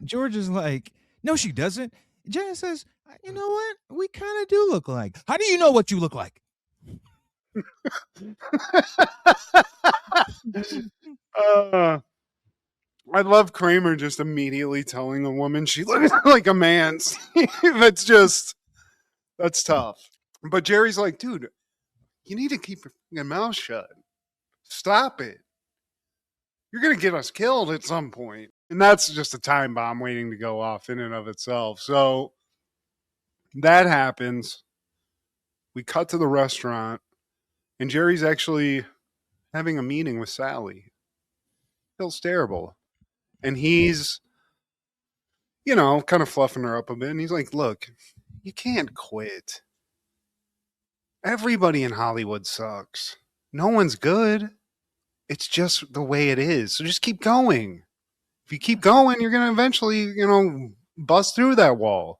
George is like, no, she doesn't. Janet says, you know what? We kind of do look alike. How do you know what you look like? I love Kramer just immediately telling a woman she looks like a man. That's tough. But Jerry's like, dude, you need to keep your mouth shut. Stop it. You're going to get us killed at some point. And that's just a time bomb waiting to go off in and of itself. So that happens. We cut to the restaurant. And Jerry's actually having a meeting with Sally. Feels terrible. And he's, kind of fluffing her up a bit. And he's like, look, you can't quit. Everybody in Hollywood sucks. No one's good. It's just the way it is. So just keep going. If you keep going, you're going to eventually, bust through that wall.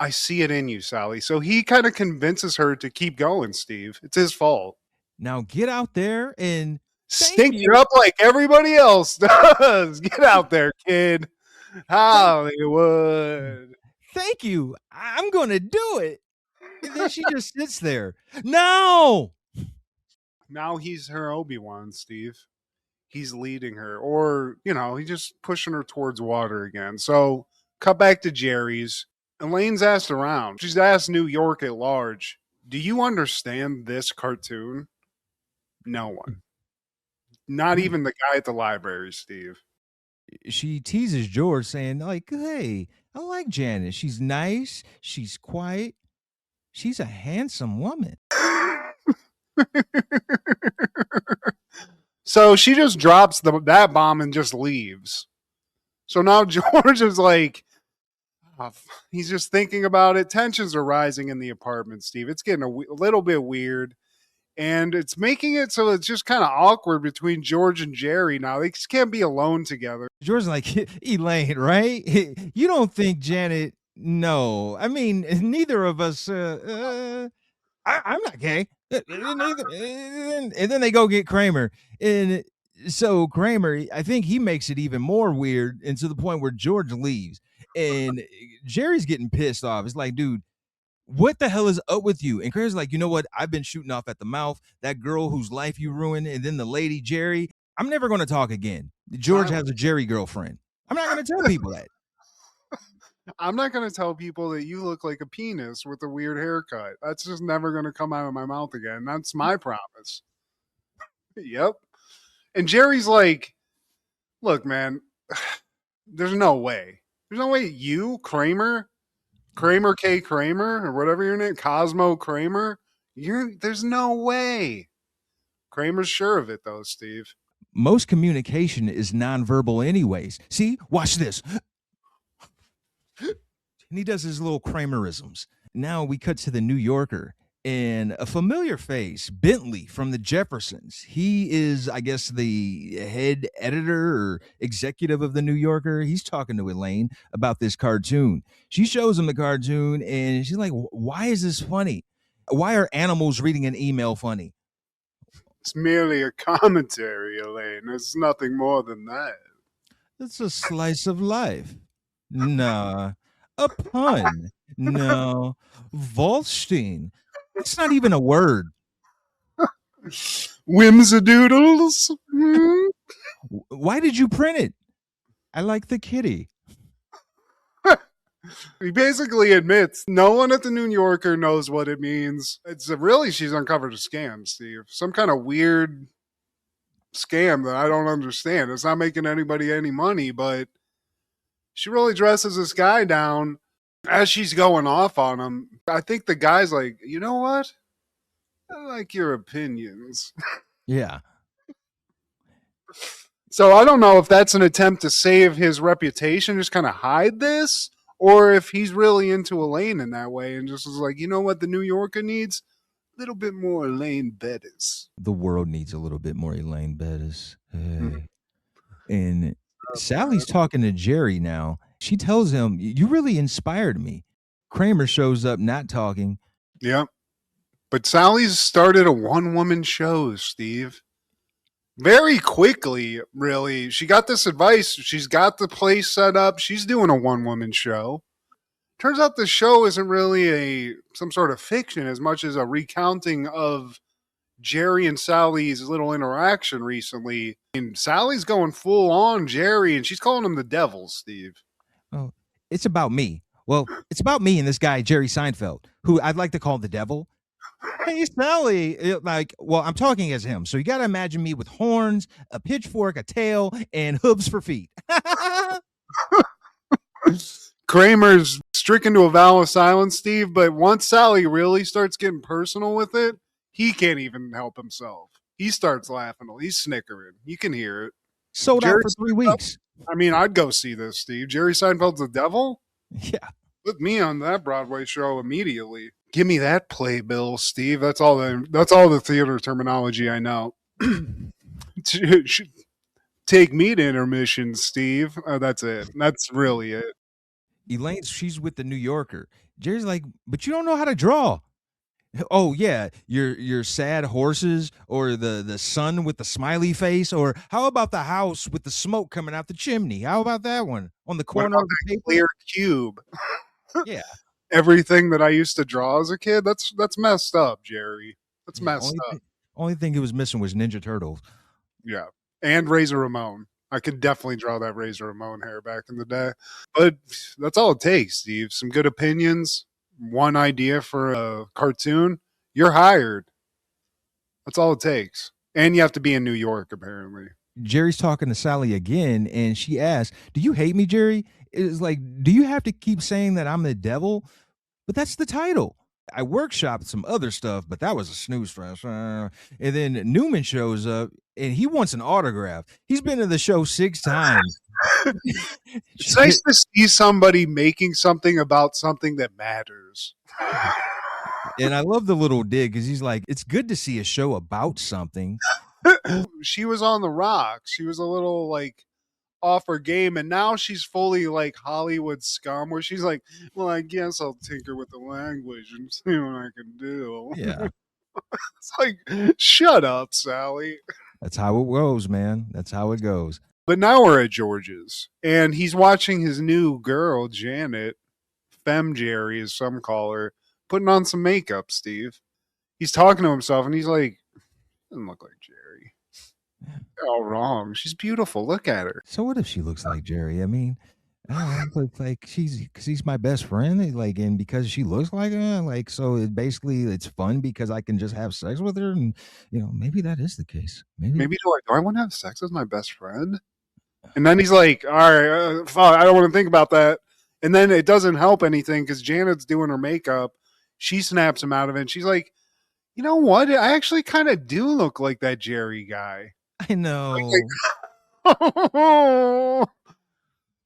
I see it in you, Sally. So he kind of convinces her to keep going, Steve. It's his fault. Now get out there and Stink it up like everybody else does. Get out there, kid. Hollywood. Thank you. I'm going to do it. And then she just sits there. No. Now he's her Obi-Wan, Steve. He's leading her, or, he's just pushing her towards water again. So cut back to Jerry's. Elaine's asked around. She's asked New York at large, do you understand this cartoon? No one. Not even the guy at the library, Steve. She teases George saying, like, hey, I like Janet. She's nice. She's quiet. She's a handsome woman. So she just drops that bomb and just leaves. So now George is like, he's just thinking about it. Tensions are rising in the apartment, Steve. It's getting a little bit weird. And it's making it so it's just kind of awkward between George and Jerry now. They just can't be alone together. George's like, Elaine, right? You don't think Janet... No. I mean, neither of us... I'm not gay. And then they go get Kramer. And so Kramer, I think he makes it even more weird, and to the point where George leaves. And Jerry's getting pissed off. It's like, dude, what the hell is up with you? And Kramer's like, you know what? I've been shooting off at the mouth. That girl whose life you ruined, and then the lady, Jerry. I'm never going to talk again. George has a Jerry girlfriend. I'm not going to tell people that. I'm not going to tell people that you look like a penis with a weird haircut. That's just never going to come out of my mouth again. That's my promise. Yep. And Jerry's like, look, man, there's no way. There's no way you, Kramer K. Kramer, or whatever your name, Cosmo Kramer, there's no way. Kramer's sure of it, though, Steve. Most communication is nonverbal anyways. See, watch this. And he does his little Kramerisms. Now we cut to the New Yorker, and a familiar face, Bentley from the Jeffersons. He is, I guess, the head editor or executive of the New Yorker. He's talking to Elaine about this cartoon. She shows him the cartoon, and she's like, why is this funny? Why are animals reading an email funny? It's merely a commentary, Elaine. It's nothing more than that. It's a slice of life. Nah. A pun. No. Volstein. It's not even a word. Whimsadoodles. Why did you print it? I like the kitty. He basically admits no one at the New Yorker knows what it means. It's really, she's uncovered a scam, Steve. Some kind of weird scam that I don't understand. It's not making anybody any money, but she really dresses this guy down as she's going off on him. I think the guy's like, you know what? I like your opinions. Yeah. So I don't know if that's an attempt to save his reputation, just kind of hide this, or if he's really into Elaine in that way and just is like, you know what the New Yorker needs? A little bit more Elaine Bettis. The world needs a little bit more Elaine Bettis. Hey. And Sally's talking to Jerry now. She tells him, you really inspired me. Kramer shows up not talking. Yep. But Sally's started a one-woman show, Steve. Very quickly, really. She got this advice. She's got the place set up. She's doing a one-woman show. Turns out the show isn't really some sort of fiction as much as a recounting of Jerry and Sally's little interaction recently. And Sally's going full on Jerry, and she's calling him the devil, Steve. Oh, it's about me. Well, it's about me and this guy, Jerry Seinfeld, who I'd like to call the devil. Hey, Sally. I'm talking as him. So you got to imagine me with horns, a pitchfork, a tail, and hooves for feet. Kramer's stricken to a vow of silence, Steve, but once Sally really starts getting personal with it, he can't even help himself. He starts laughing. He's snickering. You can hear it. Sold out for 3 weeks. I mean, I'd go see this, Steve. Jerry Seinfeld's the devil? Yeah. Put me on that Broadway show immediately. Give me that playbill, Steve. That's all the theater terminology I know. Take me to intermission, Steve. That's it. That's really it. Elaine's she's with the New Yorker. Jerry's like, but you don't know how to draw. Oh yeah, your sad horses, or the sun with the smiley face, or how about the house with the smoke coming out the chimney? How about that one on the What corner about of the that paper? clear cube? Yeah, Everything that I used to draw as a kid, that's messed up, Jerry. That's yeah. messed up. Only thing it was missing was Ninja Turtles. Yeah. And Razor Ramon. I could definitely draw that Razor Ramon hair back in the day. But that's all it takes, Steve. Some good opinions, one idea for a cartoon, you're hired. That's all it takes. And you have to be in New York, apparently. Jerry's talking to Sally again, and she asks, "Do you hate me, Jerry?" It's like, "Do you have to keep saying that I'm the devil?" But that's the title. I workshopped some other stuff, but that was a snooze fest. And then Newman shows up, and he wants an autograph. He's been to the show 6 times. It's nice to see somebody making something about something that matters. And I love the little dig because he's like, it's good to see a show about something. She was on the rocks. She was a little like off her game, and now she's fully like Hollywood scum, where she's like, well, I guess I'll tinker with the language and see what I can do. Yeah. It's like, shut up, Sally. That's how it goes, man. That's how it goes. But now we're at George's, and he's watching his new girl, Janet, Femme Jerry, as some call her, putting on some makeup, Steve. He's talking to himself, and he's like, doesn't look like Jerry. You're all wrong. She's beautiful. Look at her. So what if she looks like Jerry? I mean, I don't know, but like she's my best friend, like, and because she looks like her, like, so it basically it's fun because I can just have sex with her, and maybe that is the case. Maybe Do I want to have sex with my best friend? And then he's like, all right, fuck, I don't want to think about that. And then it doesn't help anything because Janet's doing her makeup. She snaps him out of it. And she's like, you know what? I actually kind of do look like that Jerry guy. I know.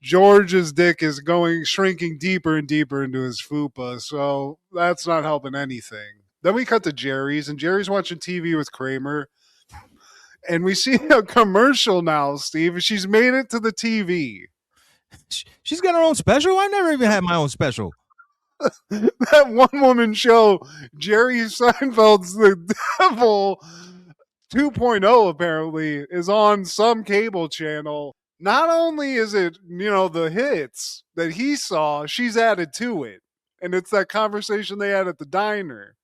George's dick is shrinking deeper and deeper into his fupa, so that's not helping anything. Then we cut to Jerry's, and Jerry's watching TV with Kramer, and we see a commercial now, Steve. She's made it to the TV. She's got her own special. I never even had my own special. That one woman show, Jerry Seinfeld's The Devil 2.0, apparently, is on some cable channel. Not only is it, the hits that he saw, she's added to it. And it's that conversation they had at the diner.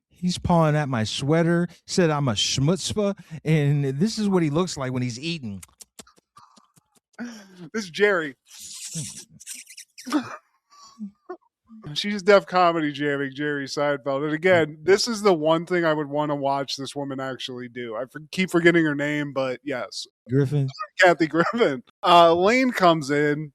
He's pawing at my sweater, said I'm a schmutzpah, and this is what he looks like when he's eating. This is Jerry. She's Def Comedy jamming Jerry Seinfeld. And again, this is the one thing I would want to watch this woman actually do. I keep forgetting her name, but yes. Griffin. Kathy Griffin. Lane comes in,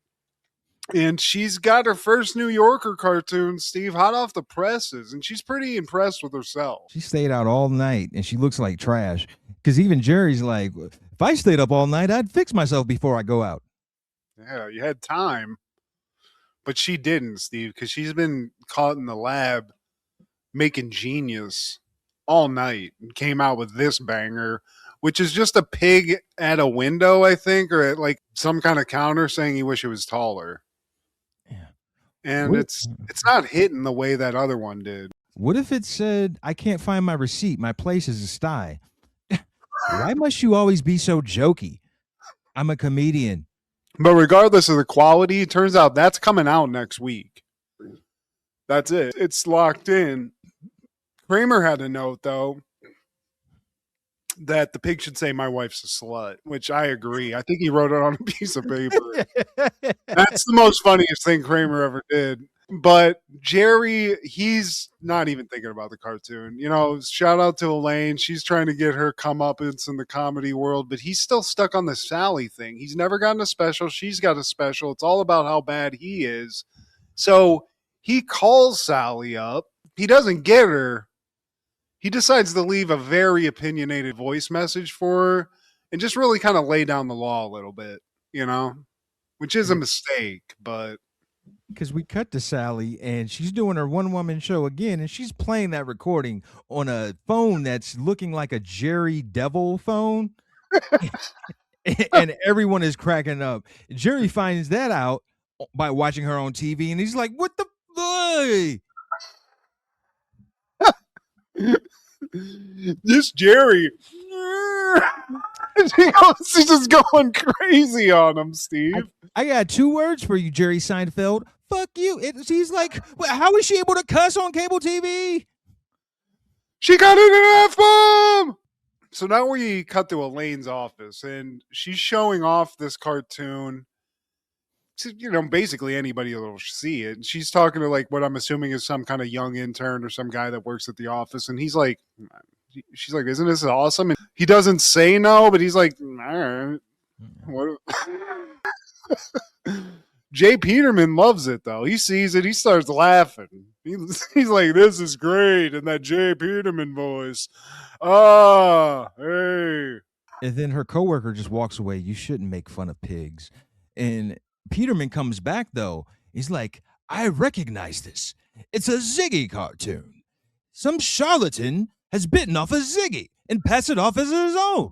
and she's got her first New Yorker cartoon, Steve, hot off the presses, and she's pretty impressed with herself. She stayed out all night, and she looks like trash. Because even Jerry's like, if I stayed up all night, I'd fix myself before I go out. Yeah, you had time. But she didn't, Steve, because she's been caught in the lab making genius all night and came out with this banger, which is just a pig at a window, I think, or at like some kind of counter saying he wish it was taller. Yeah. And it's not hitting the way that other one did. What if it said, I can't find my receipt. My place is a sty. Why must you always be so jokey? I'm a comedian. But regardless of the quality, it turns out that's coming out next week. That's it. It's locked in. Kramer had a note, though, that the pig should say, my wife's a slut, which I agree. I think he wrote it on a piece of paper. That's the most funniest thing Kramer ever did. But Jerry, he's not even thinking about the cartoon. Shout out to Elaine. She's trying to get her comeuppance in the comedy world, but he's still stuck on the Sally thing. He's never gotten a special. She's got a special. It's all about how bad he is. So he calls Sally up. He doesn't get her. He decides to leave a very opinionated voice message for her and just really kind of lay down the law a little bit, which is a mistake, but. Because we cut to Sally, and she's doing her one-woman show again, and she's playing that recording on a phone that's looking like a Jerry Devil phone. And everyone is cracking up. Jerry finds that out by watching her on TV, and he's like, "What the boy?" This Jerry, she's just going crazy on him, Steve. I got 2 words for you, Jerry Seinfeld. Fuck you. He's like, how is she able to cuss on cable TV? She got in an F-bomb! So now we cut to Elaine's office, and she's showing off this cartoon to, basically anybody that'll see it. And she's talking to, like, what I'm assuming is some kind of young intern or some guy that works at the office, and he's like, she's like, isn't this awesome? And he doesn't say no, but he's like, all right. What? Jay Peterman loves it, though. He sees it. He starts laughing. He's like, this is great. And that Jay Peterman voice. Ah, hey. And then her coworker just walks away. You shouldn't make fun of pigs. And Peterman comes back, though. He's like, I recognize this. It's a Ziggy cartoon. Some charlatan has bitten off a Ziggy and passed it off as his own.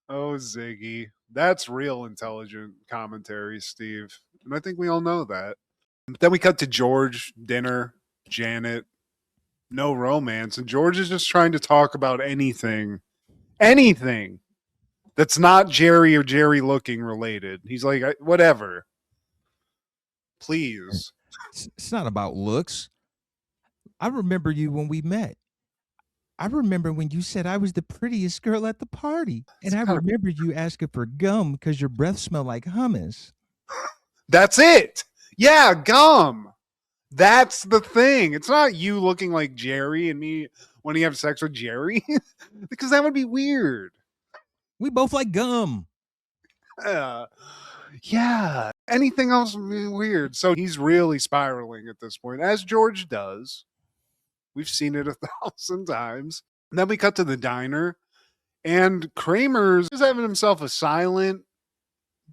Oh, Ziggy. That's real intelligent commentary, Steve. And I think we all know that. Then we cut to George, dinner, Janet, no romance. And George is just trying to talk about anything that's not Jerry or Jerry looking related. He's like, whatever. Please. It's not about looks. I remember you when we met. I remember when you said I was the prettiest girl at the party. And I remember you asking for gum because your breath smelled like hummus. That's it. Yeah, gum. That's the thing. It's not you looking like Jerry and me when you have sex with Jerry. Because that would be weird. We both like gum. Yeah. Anything else would be weird. So he's really spiraling at this point, as George does. We've seen it 1,000 times. And then we cut to the diner, and Kramer's just having himself a silent,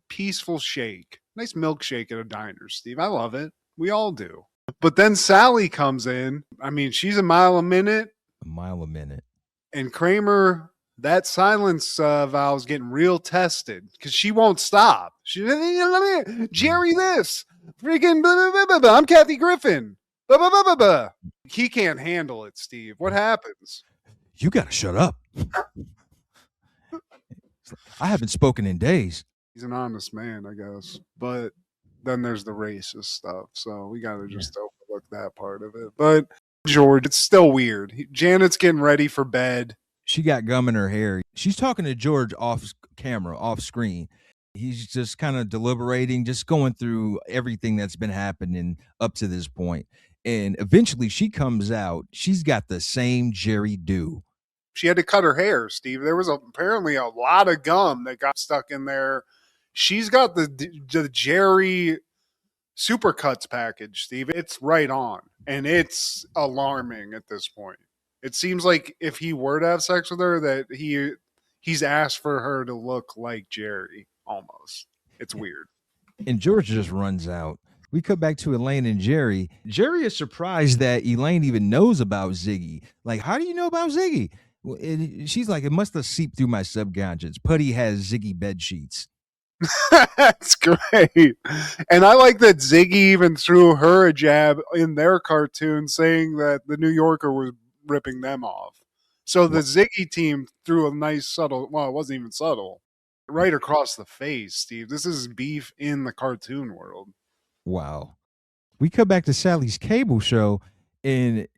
peaceful shake. Nice milkshake at a diner, Steve. I love it. We all do. But then Sally comes in. I mean, she's a mile a minute. A mile a minute. And Kramer, that silence valve's getting real tested because she won't stop. Jerry this. Freaking blah, blah, blah, blah, blah. I'm Kathy Griffin. Blah, blah, blah, blah, blah. He can't handle it, Steve. What happens? You got to shut up. I haven't spoken in days. He's an honest man, I guess. But then there's the racist stuff. So we got to just overlook that part of it. But George, it's still weird. Janet's getting ready for bed. She got gum in her hair. She's talking to George off camera, off screen. He's just kind of deliberating, just going through everything that's been happening up to this point. And eventually she comes out. She's got the same Jerry do. She had to cut her hair, Steve. There was apparently a lot of gum that got stuck in there. She's got the Jerry Supercuts package, Steve. It's right on. And it's alarming at this point. It seems like if he were to have sex with her, that he's asked for her to look like Jerry, almost. It's weird. And George just runs out. We cut back to Elaine and Jerry. Jerry is surprised that Elaine even knows about Ziggy. Like, how do you know about Ziggy? She's like, it must have seeped through my subconscious. Putty has Ziggy bed sheets. That's great. And I like that Ziggy even threw her a jab in their cartoon saying that the New Yorker was ripping them off. So the Ziggy team threw a nice subtle, well, it wasn't even subtle, right across the face, Steve. This is beef in the cartoon world. Wow. We cut back to Sally's cable show, and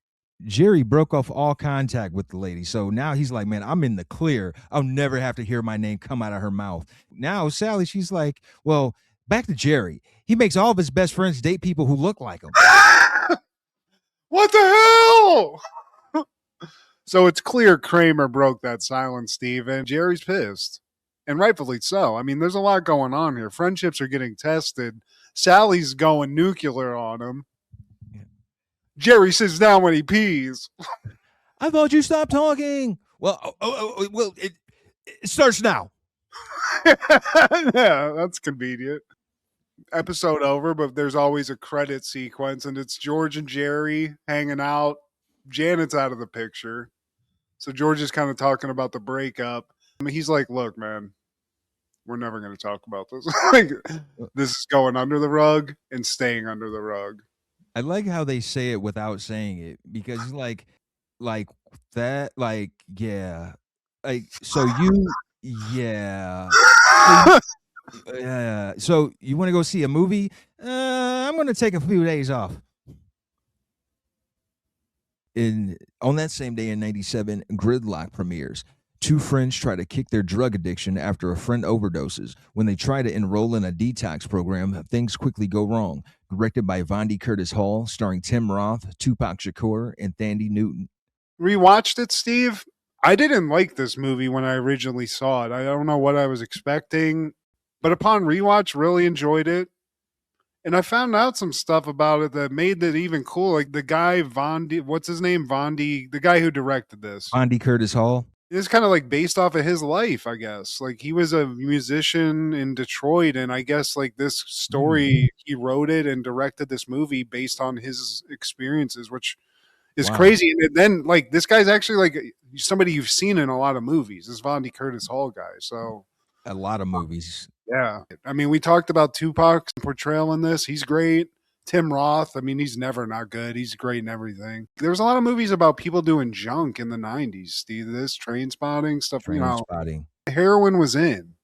Jerry broke off all contact with the lady. So now he's like, man, I'm in the clear. I'll never have to hear my name come out of her mouth. Now Sally, she's like, well, back to Jerry. He makes all of his best friends date people who look like him. What the hell? So it's clear Kramer broke that silence, Steve, and Jerry's pissed. And rightfully so. I mean, there's a lot going on here. Friendships are getting tested. Sally's going nuclear on him. Jerry sits down when he pees. I thought you stopped talking. Well, it starts now. Yeah, that's convenient. Episode over, but there's always a credit sequence, and it's George and Jerry hanging out. Janet's out of the picture. So George is kind of talking about the breakup. I mean, he's like, look, man, we're never going to talk about this. Like, this is going under the rug and staying under the rug. I like how they say it without saying it because like that, like, yeah. Like, so you, yeah. Yeah. So you want to go see a movie? I'm going to take a few days off. On that same day in 97, Gridlock premieres. Two friends try to kick their drug addiction after a friend overdoses. When they try to enroll in a detox program, things quickly go wrong. Directed by Vondi Curtis Hall, starring Tim Roth, Tupac Shakur, and Thandie Newton. Rewatched it, Steve. I didn't like this movie when I originally saw it. I don't know what I was expecting, but upon rewatch, really enjoyed it. And I found out some stuff about it that made it even cool. Like the guy Vondi, what's his name? Vondi, the guy who directed this. Vondi Curtis Hall. It's kind of like based off of his life, I guess. Like he was a musician in Detroit, and I guess like this story, he wrote it and directed this movie based on his experiences, which is crazy. And then like this guy's actually like somebody you've seen in a lot of movies. This Vondi Curtis Hall guy. So a lot of movies. Yeah. I mean, we talked about Tupac's portrayal in this. He's great. Tim Roth, I mean, he's never not good. He's great in everything. There was a lot of movies about people doing junk in the 90s, Steve. This Train Spotting stuff, Spotting. Heroin was in.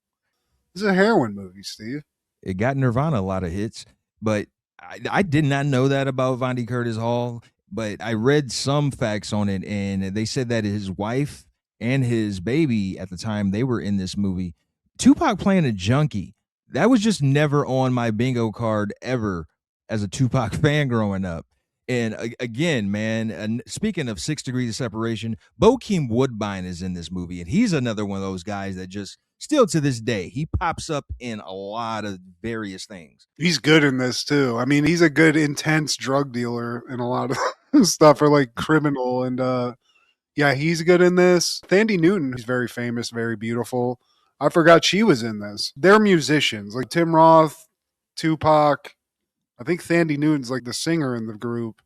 This is a heroin movie, Steve. It got Nirvana a lot of hits, but I did not know that about Vondi Curtis Hall, but I read some facts on it, and they said that his wife and his baby at the time, they were in this movie. Tupac playing a junkie, that was just never on my bingo card ever as a Tupac fan growing up. And again, man, and speaking of 6 Degrees of Separation, Bokeem Woodbine is in this movie, and he's another one of those guys that just still to this day, he pops up in a lot of various things. He's good in this too. I mean, he's a good intense drug dealer in a lot of stuff, or like criminal. And yeah, he's good in this. Thandie Newton, he's very famous, very beautiful. I forgot she was in this. They're musicians, like Tim Roth, Tupac. I think Thandie Newton's like the singer in the group,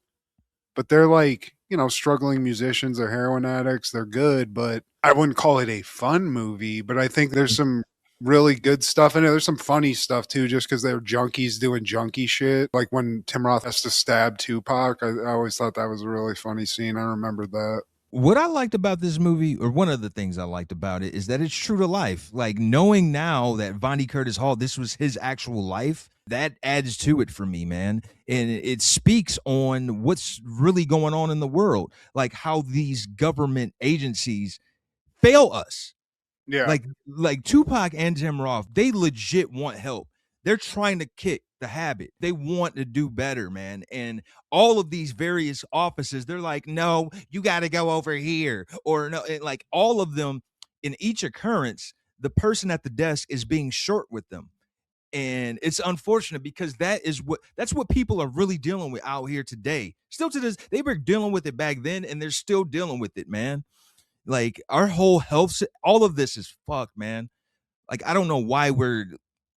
but they're like, struggling musicians. They're heroin addicts. They're good, but I wouldn't call it a fun movie. But I think there's some really good stuff in it. There's some funny stuff too, just because they're junkies doing junkie shit. Like when Tim Roth has to stab Tupac, I always thought that was a really funny scene. I remember that. What I liked about this movie, or one of the things I liked about it, is that it's true to life. Like knowing now that Vondi Curtis Hall, this was his actual life, that adds to it for me, man. And it speaks on what's really going on in the world, like how these government agencies fail us. Yeah. Like Tupac and Tim Roth, they legit want help. They're trying to kick the habit. They want to do better, man. And all of these various offices, they're like, no, you got to go over here. Or no, like all of them, in each occurrence, the person at the desk is being short with them. And it's unfortunate because that's what people are really dealing with out here today. Still to this, they were dealing with it back then, and they're still dealing with it, man. Like our whole health, all of this is fucked, man. Like I don't know why we're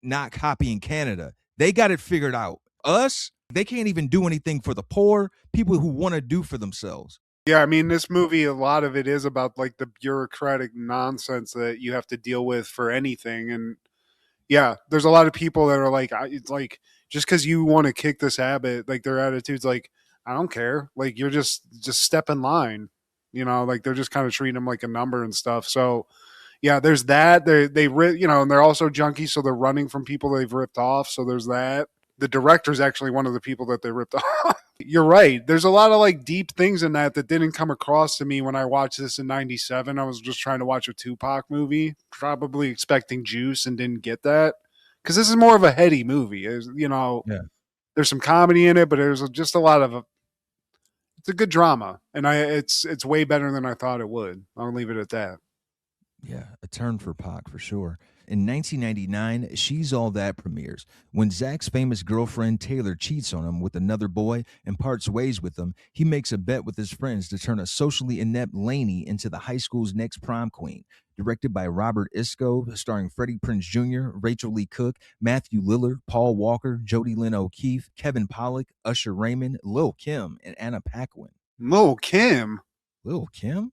not copying Canada. They got it figured out. Us, they can't even do anything for the poor, people who want to do for themselves. Yeah, I mean, this movie, a lot of it is about like the bureaucratic nonsense that you have to deal with for anything. And yeah, there's a lot of people that are like, it's like, just because you want to kick this habit, like their attitude's like, I don't care. Like you're just step in line, like they're just kind of treating them like a number and stuff. So yeah, there's that. And they're also junkies, so they're running from people they've ripped off. So there's that. The director's actually one of the people that they ripped off. You're right. There's a lot of like deep things in that didn't come across to me when I watched this in 97. I was just trying to watch a Tupac movie, probably expecting juice and didn't get that. Because this is more of a heady movie. There's some comedy in it, but there's just a lot of it's a good drama. And it's way better than I thought it would. I'll leave it at that. Yeah, a turn for Pac for sure. In 1999, She's All That premieres. When Zach's famous girlfriend Taylor cheats on him with another boy and parts ways with him, he makes a bet with his friends to turn a socially inept Lainey into the high school's next prom queen. Directed by Robert Isco, starring Freddie Prinze Jr., Rachel Lee Cook, Matthew Lillard, Paul Walker, Jody Lynn O'Keefe, Kevin Pollak, Usher Raymond, Lil' Kim, and Anna Paquin. Lil' Kim? Lil' Kim?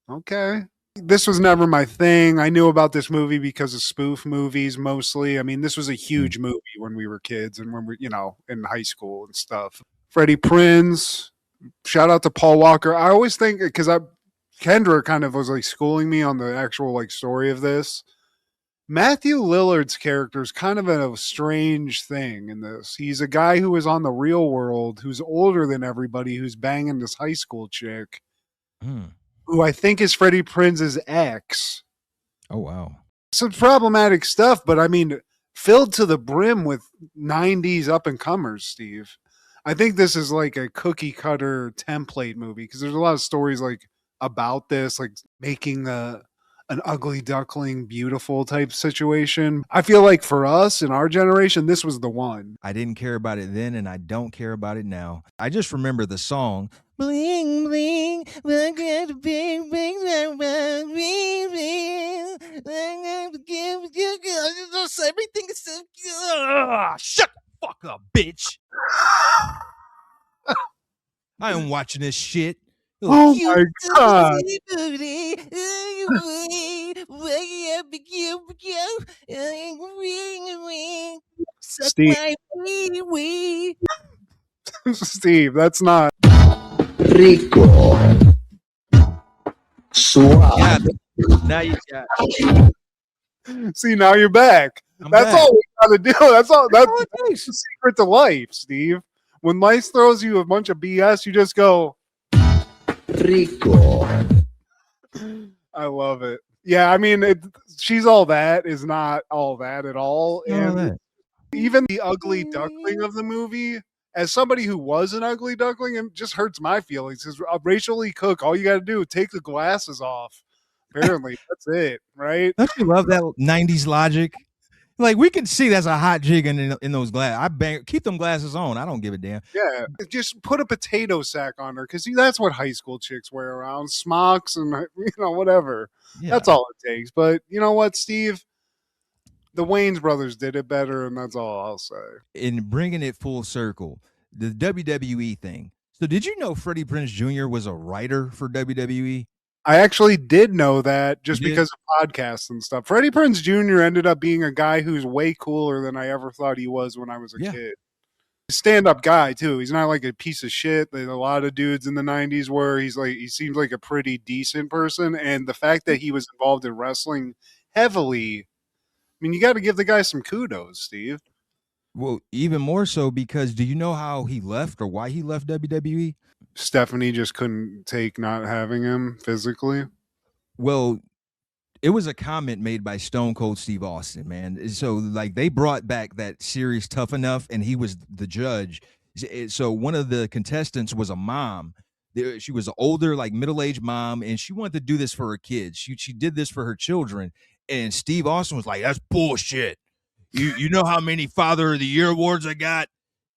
Okay. This was never my thing. I knew about this movie because of spoof movies mostly. I mean, this was a huge movie when we were kids and when we, in high school and stuff. Freddie Prinze, shout out to Paul Walker. I always think because Kendra kind of was like schooling me on the actual like story of this. Matthew Lillard's character is kind of a strange thing in this. He's a guy who is on the real world, who's older than everybody, who's banging this high school chick, who I think is Freddie Prinze's ex. Oh, wow. Some problematic stuff, but I mean, filled to the brim with 90s up and comers, Steve. I think this is like a cookie cutter template movie because there's a lot of stories like about this, like making an ugly duckling beautiful type situation. I feel like for us in our generation, this was the one. I didn't care about it then, and I don't care about it now. I just remember the song. Bling, bling, everything is so good. Shut the fuck up, bitch. I am watching this shit. Oh my God. Steve. Steve, that's not Rico. Suave. Now you got. See, now you're back. That's all we gotta do. That's the secret to life, Steve. When life throws you a bunch of BS, you just go Rico. I love it. Yeah, I mean, she's all that is not all that at all. And even the ugly duckling of the movie, as somebody who was an ugly duckling, it just hurts my feelings. Because Rachel Lee Cook, all you got to do is take the glasses off. Apparently, that's it, right? Don't you love that 90s logic? Like, we can see that's a hot jig in those glasses. Keep them glasses on. I don't give a damn. Yeah, just put a potato sack on her because that's what high school chicks wear around, smocks and whatever. Yeah. That's all it takes. But you know what, Steve? The Wayans brothers did it better, and that's all I'll say. In bringing it full circle, the WWE thing. So did you know Freddie Prinze Jr. was a writer for WWE? I actually did know that just because of podcasts and stuff. Freddie Prinze Jr. ended up being a guy who's way cooler than I ever thought he was when I was a kid. Stand-up guy, too. He's not like a piece of shit. There's a lot of dudes in the 90s where he seems like a pretty decent person. And the fact that he was involved in wrestling heavily, I mean, you got to give the guy some kudos, Steve. Well, even more so because do you know how he left or why he left WWE? Stephanie just couldn't take not having him physically. Well, it was a comment made by Stone Cold Steve Austin, man. So like they brought back that series Tough Enough and he was the judge. So one of the contestants was a mom. She was an older, like middle-aged mom, and she wanted to do this for her kids. She did this for her children. And Steve Austin was like, that's bullshit. You know how many Father of the Year awards I got?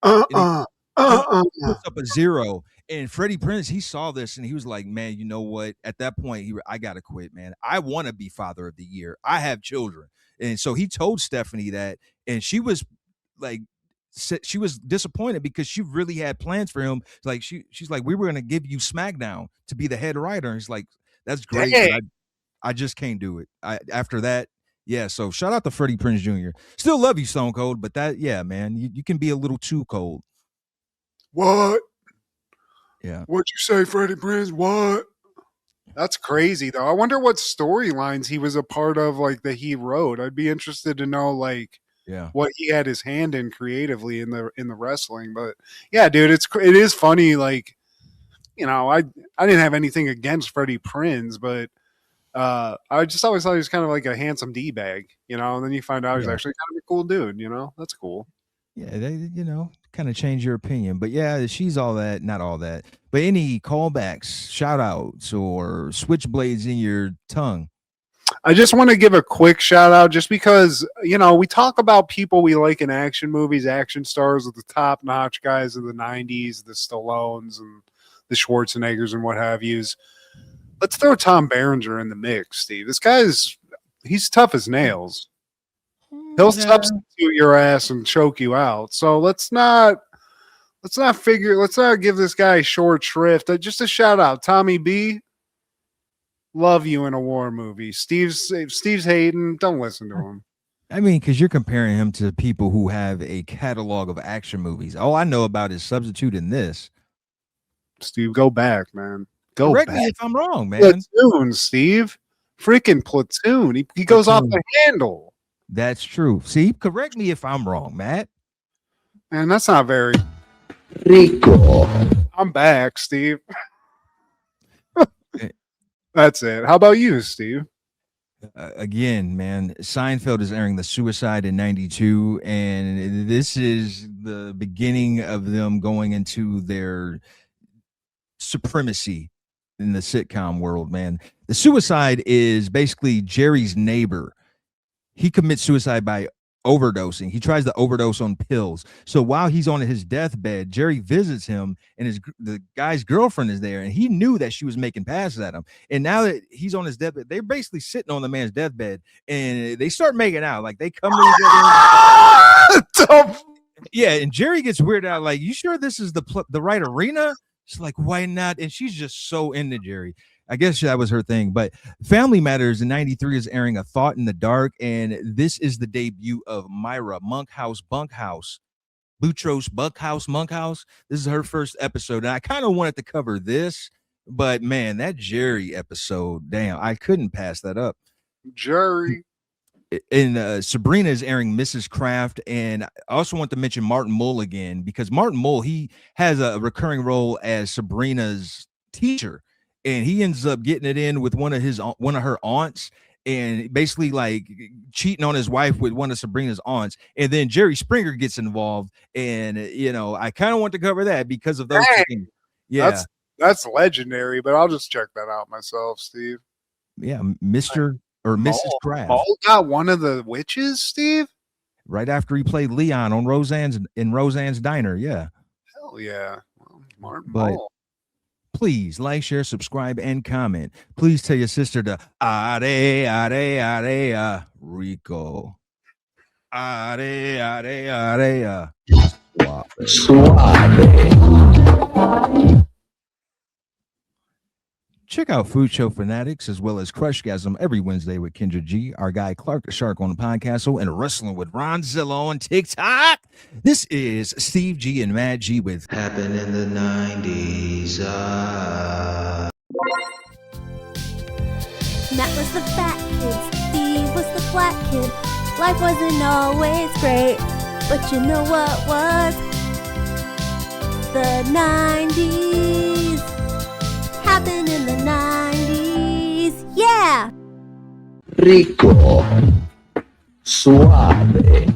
Puts up a 0. And Freddie Prinze, he saw this and he was like, man, you know what? At that point, I got to quit, man. I want to be Father of the Year. I have children. And so he told Stephanie that, and she was like, she was disappointed because she really had plans for him. Like she's like, we were going to give you SmackDown to be the head writer. And he's like, that's great. But I just can't do it. After that. Yeah. So shout out to Freddie Prinze Jr. Still love you, Stone Cold, but man, you can be a little too cold. What? Yeah. What'd you say, Freddie Prinze? What? That's crazy, though. I wonder what storylines he was a part of, like, that he wrote. I'd be interested to know, like, what he had his hand in creatively in the wrestling. But, yeah, dude, it is funny, like, I didn't have anything against Freddie Prinze, but I just always thought he was kind of like a handsome D-bag, and then you find out he's actually kind of a cool dude, That's cool. Yeah, they, kind of change your opinion. But yeah, she's all that, not all that. But any callbacks, shout outs, or switchblades in your tongue? I just want to give a quick shout out just because, we talk about people we like in action movies, action stars with the top notch guys of the 90s, the Stallones and the Schwarzeneggers and what have yous. Let's throw Tom Berenger in the mix, Steve. This he's tough as nails. He'll substitute your ass and choke you out. So let's not give this guy short shrift. Just a shout out, Tommy B. Love you in a war movie. Steve's hating. Don't listen to him. I mean, because you're comparing him to people who have a catalog of action movies. All I know about is Substitute in this. Steve, go back, man. Go Correct back. me if I'm wrong, man. Platoon, Steve. Freaking Platoon. He goes off the handle. That's true. See, correct me if I'm wrong, Matt. Man, that's not very. Rico. I'm back, Steve. That's it. How about you, Steve? Again, man, Seinfeld is airing The Suicide in 92, and this is the beginning of them going into their supremacy in the sitcom world, man. The Suicide is basically Jerry's neighbor. He commits suicide by overdosing. He tries to overdose on pills. So while he's on his deathbed, Jerry visits him, and the guy's girlfriend is there, and he knew that she was making passes at him. And now that he's on his deathbed, they're basically sitting on the man's deathbed, and they start making out. Like they come together. Yeah, and Jerry gets weirded out. Like, you sure this is the right arena? She's like, why not? And she's just so into Jerry. I guess that was her thing. But Family Matters in 93 is airing A Thought in the Dark, and this is the debut of Myra Monkhouse Bunkhouse. Boutros Monkhouse. This is her first episode, and I kind of wanted to cover this, but man, that Jerry episode, damn, I couldn't pass that up. Jerry. And Sabrina is airing Mrs. Kraft, and I also want to mention Martin Mull again, because Martin Mull, he has a recurring role as Sabrina's teacher, and he ends up getting it in with one of her aunts, and basically like cheating on his wife with one of Sabrina's aunts. And then Jerry Springer gets involved, and I kind of want to cover that because of those things. Yeah, that's legendary, but I'll just check that out myself, Steve. Yeah, Mr. or Mrs. Kraft. Maul got one of the witches, Steve? Right after he played Leon on Roseanne's Diner. Yeah. Hell yeah. Well, Martin But Mull. please like, share, subscribe, and comment. Please tell your sister to Are, Rico. Are. Suave. Check out Food Show Fanatics as well as Crushgasm every Wednesday with Kendra G, our guy Clark the Shark on the podcast, and Wrestling with Ron Zillow on TikTok. This is Steve G and Matt G with Happened in the 90s. Matt was the fat kid, Steve was the flat kid. Life wasn't always great, but you know what was? The 90s. Happened in the 90s. Yeah! Rico. Suave.